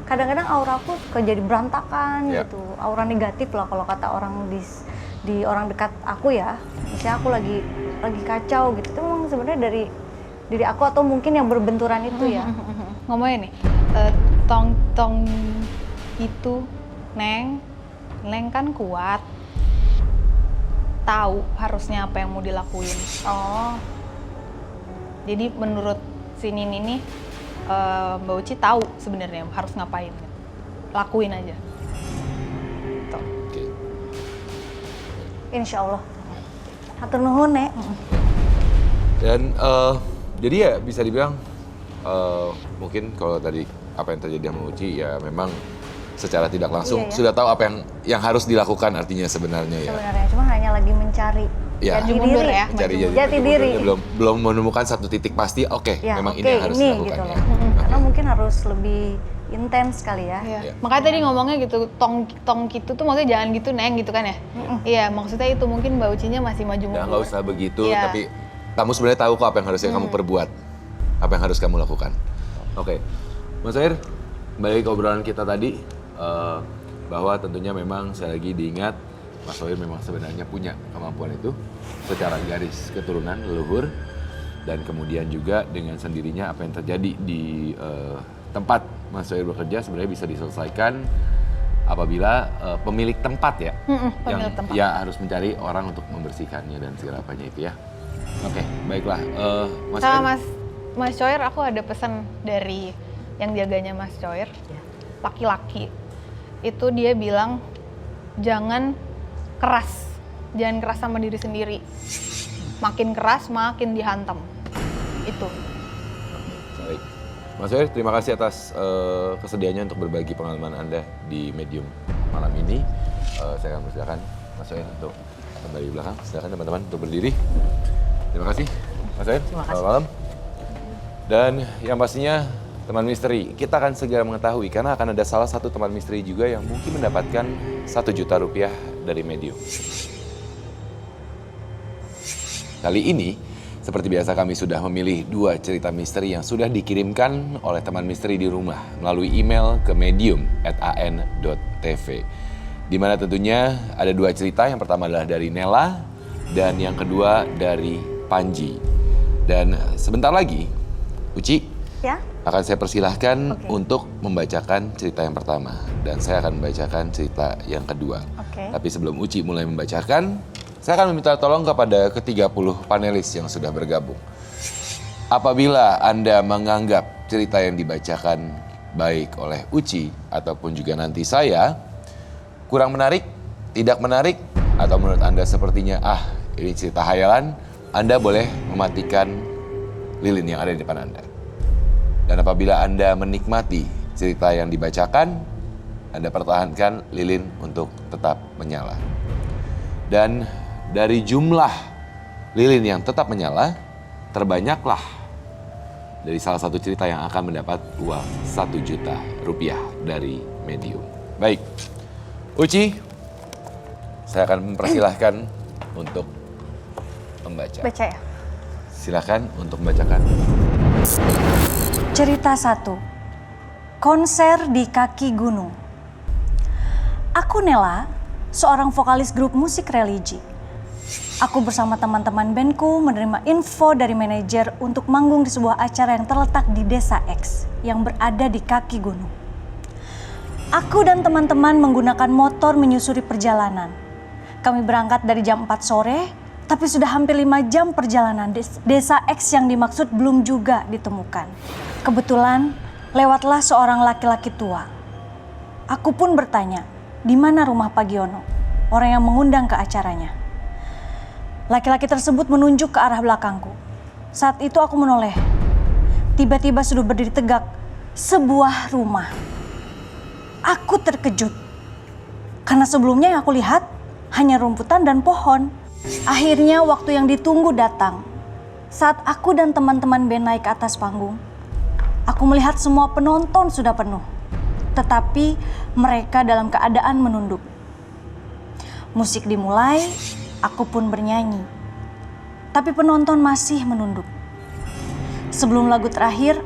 kadang-kadang aura aku suka jadi berantakan Iya. gitu. Aura negatif lah kalau kata orang di orang dekat aku ya. Misalnya aku lagi kacau gitu. Itu memang sebenarnya dari diri aku atau mungkin yang berbenturan itu ya. Ngomongnya nih, tong itu Neng kan kuat, tahu harusnya apa yang mau dilakuin. Oh. Jadi menurut si Nini ini, Mbak Uci tahu sebenarnya harus ngapain, lakuin aja. Tuh. Oke. Insya Allah. Hatur nuhun, Nek. Dan jadi ya bisa dibilang mungkin kalau tadi apa yang terjadi sama Uci ya memang secara tidak langsung Iya, ya. sudah tahu apa yang harus dilakukan artinya sebenarnya ya. Sebenarnya cuma hanya lagi mencari Ya. jati Maju mundur diri. ya. Mencari Jati diri. belum menemukan satu titik pasti. Oke, Ya, memang oke, ini yang harus dilakukan gitu ya. loh. Karena mungkin harus lebih intens kali ya. Iya. Iya. Makanya tadi ngomongnya gitu, tong gitu tuh maksudnya jangan gitu Neng gitu kan ya. Iya, maksudnya itu mungkin Mbak Ucinya masih maju Ya mundur. nggak usah begitu, Iya. tapi kamu sebenarnya tahu kok apa yang harusnya kamu perbuat, apa yang harus kamu lakukan. Oke, Mas Air, balik ke obrolan kita tadi bahwa tentunya memang sekali lagi diingat Mas Soir memang sebenarnya punya kemampuan itu secara garis keturunan leluhur dan kemudian juga dengan sendirinya apa yang terjadi di tempat Mas Soir bekerja sebenarnya bisa diselesaikan apabila pemilik tempat ya pemilik tempat. ya harus mencari orang untuk membersihkannya dan segala apanya itu ya. Oke, baiklah. Mas Sama Soir. Mas Coir, aku ada pesan dari yang jaganya Mas Coir, laki-laki. Itu dia bilang jangan keras sama diri sendiri. Makin keras makin dihantam. Itu. Baik. Mas Soir, terima kasih atas kesediaannya untuk berbagi pengalaman Anda di Medium malam ini. Saya akan persilakan Mas Soir untuk kembali ke belakang. Silakan teman-teman untuk berdiri. Terima kasih Mas Soir. Terima kasih. Selamat malam. Dan yang pastinya teman misteri, kita akan segera mengetahui karena akan ada salah satu teman misteri juga yang mungkin mendapatkan 1 juta rupiah dari Medium. Kali ini, seperti biasa kami sudah memilih 2 cerita misteri yang sudah dikirimkan oleh teman misteri di rumah melalui email ke medium@an.tv. Di mana tentunya ada 2 cerita, yang pertama adalah dari Nela dan yang kedua dari Panji. Dan sebentar lagi, Uci Ya? akan saya persilahkan Oke. untuk membacakan cerita yang pertama dan saya akan membacakan cerita yang kedua. Oke. Tapi sebelum Uci mulai membacakan, saya akan meminta tolong kepada ke-30 panelis yang sudah bergabung. Apabila Anda menganggap cerita yang dibacakan baik oleh Uci ataupun juga nanti saya kurang menarik, tidak menarik, atau menurut Anda sepertinya ini cerita hayalan, Anda boleh mematikan lilin yang ada di depan Anda. Dan apabila Anda menikmati cerita yang dibacakan, Anda pertahankan lilin untuk tetap menyala. Dan dari jumlah lilin yang tetap menyala, terbanyaklah dari salah satu cerita yang akan mendapat uang 1 juta rupiah dari Medium. Baik, Uci, saya akan mempersilahkan untuk membaca. Baca ya. Silakan untuk membacakan. Cerita 1. Konser di kaki gunung. Aku Nela seorang vokalis grup musik religi. Aku bersama teman-teman bandku menerima info dari manajer untuk manggung di sebuah acara yang terletak di Desa X yang berada di kaki gunung. Aku dan teman-teman menggunakan motor menyusuri perjalanan. Kami berangkat dari jam 4 sore, tapi sudah hampir 5 jam perjalanan. Desa X yang dimaksud belum juga ditemukan. Kebetulan lewatlah seorang laki-laki tua. Aku pun bertanya, di mana rumah Pak Giono, orang yang mengundang ke acaranya. Laki-laki tersebut menunjuk ke arah belakangku. Saat itu aku menoleh. Tiba-tiba sudah berdiri tegak sebuah rumah. Aku terkejut. Karena sebelumnya yang aku lihat hanya rumputan dan pohon. Akhirnya waktu yang ditunggu datang. Saat aku dan teman-teman band naik ke atas panggung, aku melihat semua penonton sudah penuh. Tetapi mereka dalam keadaan menunduk. Musik dimulai. Aku pun bernyanyi, tapi penonton masih menunduk. Sebelum lagu terakhir,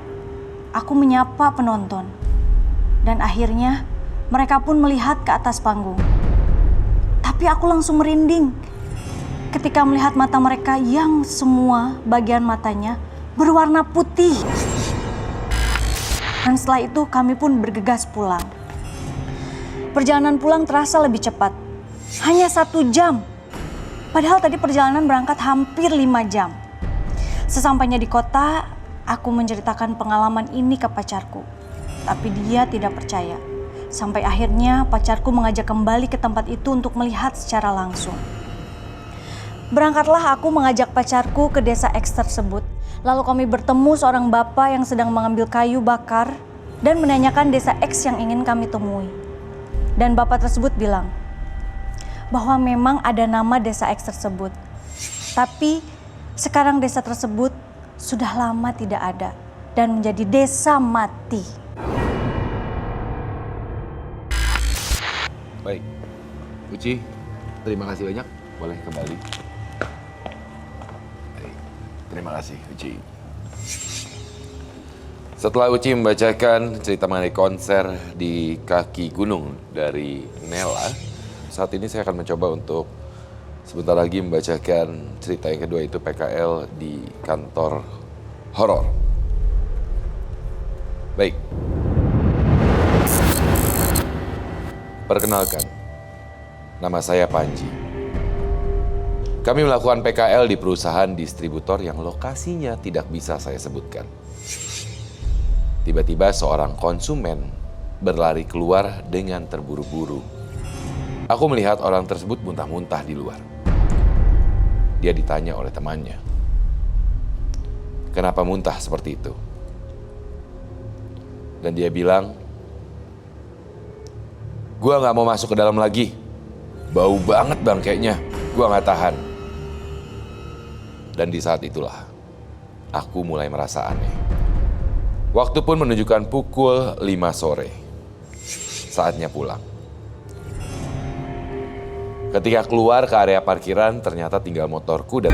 aku menyapa penonton. Dan akhirnya mereka pun melihat ke atas panggung. Tapi aku langsung merinding ketika melihat mata mereka yang semua bagian matanya berwarna putih. Dan setelah itu kami pun bergegas pulang. Perjalanan pulang terasa lebih cepat, hanya 1 jam. Padahal tadi perjalanan berangkat hampir 5 jam. Sesampainya di kota, aku menceritakan pengalaman ini ke pacarku. Tapi dia tidak percaya. Sampai akhirnya pacarku mengajak kembali ke tempat itu untuk melihat secara langsung. Berangkatlah aku mengajak pacarku ke Desa X tersebut. Lalu kami bertemu seorang bapak yang sedang mengambil kayu bakar dan menanyakan Desa X yang ingin kami temui. Dan bapak tersebut bilang bahwa memang ada nama Desa X tersebut. Tapi sekarang desa tersebut sudah lama tidak ada dan menjadi desa mati. Baik, Uci, terima kasih banyak. Boleh kembali. Baik, terima kasih Uci. Setelah Uci membacakan cerita mengenai konser di kaki gunung dari Nela, saat ini saya akan mencoba untuk sebentar lagi membacakan cerita yang kedua, itu PKL di kantor horor. Baik. Perkenalkan, nama saya Panji. Kami melakukan PKL di perusahaan distributor yang lokasinya tidak bisa saya sebutkan. Tiba-tiba seorang konsumen berlari keluar dengan terburu-buru. Aku melihat orang tersebut muntah-muntah di luar. Dia ditanya oleh temannya, "Kenapa muntah seperti itu?" Dan dia bilang, "Gua nggak mau masuk ke dalam lagi. Bau banget bangkainya. Gua nggak tahan." Dan di saat itulah, aku mulai merasa aneh. Waktu pun menunjukkan pukul 5 sore. Saatnya pulang. Ketika keluar ke area parkiran, ternyata tinggal motorku dan...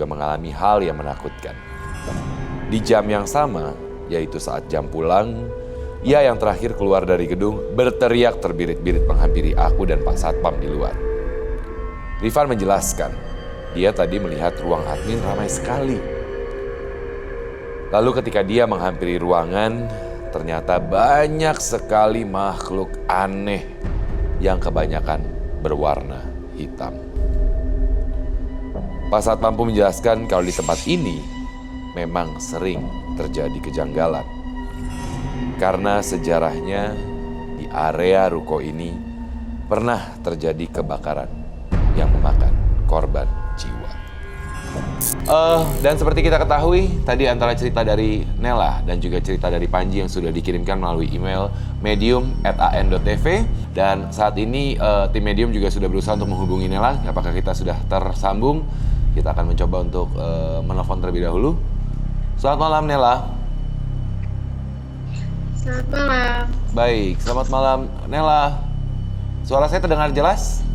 mengalami hal yang menakutkan. Di jam yang sama, yaitu saat jam pulang, ia yang terakhir keluar dari gedung berteriak terbirit-birit menghampiri aku dan Pak Satpam di luar. Rifan menjelaskan, dia tadi melihat ruang admin ramai sekali. Lalu ketika dia menghampiri ruangan, ternyata banyak sekali makhluk aneh yang kebanyakan berwarna hitam. Pak Satpam pun menjelaskan kalau di tempat ini memang sering terjadi kejanggalan. Karena sejarahnya di area ruko ini pernah terjadi kebakaran yang memakan korban jiwa. Dan seperti kita ketahui, tadi antara cerita dari Nela dan juga cerita dari Panji yang sudah dikirimkan melalui email medium@an.tv. Dan saat ini tim Medium juga sudah berusaha untuk menghubungi Nela. Apakah kita sudah tersambung? Kita akan mencoba untuk menelpon terlebih dahulu. Selamat malam Nela. Selamat malam. Baik, selamat malam Nela. Suara saya terdengar jelas?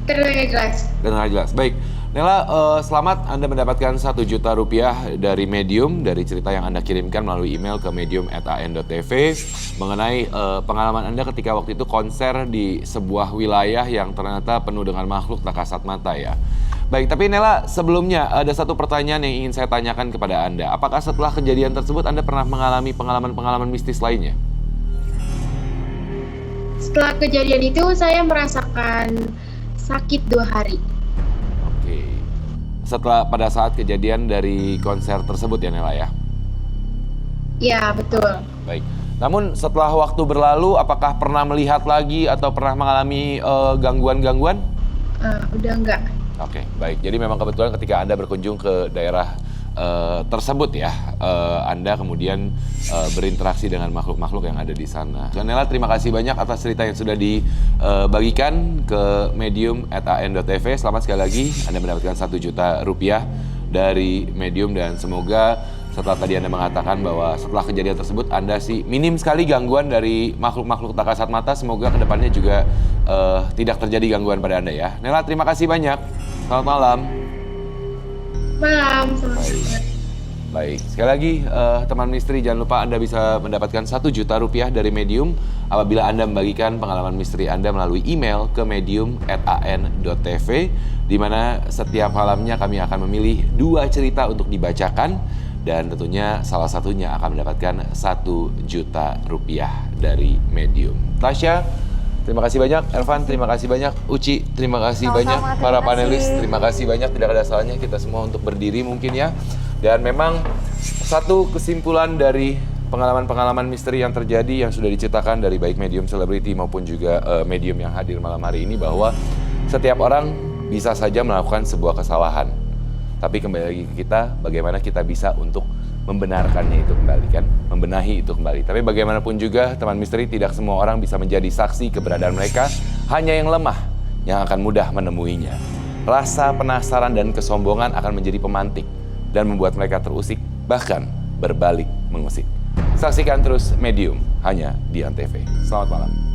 Terdengar jelas. Terdengar jelas. Baik, Nela, selamat Anda mendapatkan 1 juta rupiah dari Medium, dari cerita yang Anda kirimkan melalui email ke medium@an.tv mengenai pengalaman Anda ketika waktu itu konser di sebuah wilayah yang ternyata penuh dengan makhluk tak kasat mata ya. Baik, tapi Nela, sebelumnya ada satu pertanyaan yang ingin saya tanyakan kepada Anda. Apakah setelah kejadian tersebut Anda pernah mengalami pengalaman-pengalaman mistis lainnya? Setelah kejadian itu saya merasakan sakit 2 hari. Oke. Setelah pada saat kejadian dari konser tersebut ya Nela ya? Ya, betul. Baik. Namun setelah waktu berlalu, apakah pernah melihat lagi atau pernah mengalami gangguan-gangguan? Udah enggak. Oke, baik. Jadi memang kebetulan ketika Anda berkunjung ke daerah tersebut ya, Anda kemudian berinteraksi dengan makhluk-makhluk yang ada di sana. Nela, terima kasih banyak atas cerita yang sudah dibagikan ke medium@an.tv. Selamat sekali lagi, Anda mendapatkan 1 juta rupiah dari Medium dan semoga setelah tadi Anda mengatakan bahwa setelah kejadian tersebut Anda sih minim sekali gangguan dari makhluk-makhluk tak kasat mata. Semoga kedepannya juga tidak terjadi gangguan pada Anda ya. Nela, terima kasih banyak. Selamat malam. Malam, selamat. Baik, sekali lagi teman misteri, jangan lupa Anda bisa mendapatkan 1 juta rupiah dari Medium apabila Anda membagikan pengalaman misteri Anda melalui email ke medium@an.tv, di mana setiap malamnya kami akan memilih 2 cerita untuk dibacakan dan tentunya salah satunya akan mendapatkan 1 juta rupiah dari Medium. Tasya, terima kasih banyak. Ervan, terima kasih banyak. Uci, terima kasih banyak. Para panelis, terima kasih banyak. Tidak ada salahnya kita semua untuk berdiri mungkin ya. Dan memang satu kesimpulan dari pengalaman-pengalaman misteri yang terjadi yang sudah diceritakan dari baik medium selebriti maupun juga medium yang hadir malam hari ini, bahwa setiap orang bisa saja melakukan sebuah kesalahan. Tapi kembali lagi ke kita, bagaimana kita bisa untuk membenarkannya itu kembali kan, membenahi itu kembali. Tapi bagaimanapun juga teman misteri, tidak semua orang bisa menjadi saksi keberadaan mereka, hanya yang lemah yang akan mudah menemuinya. Rasa penasaran dan kesombongan akan menjadi pemantik dan membuat mereka terusik, bahkan berbalik mengusik. Saksikan terus Medium hanya di ANTV. Selamat malam.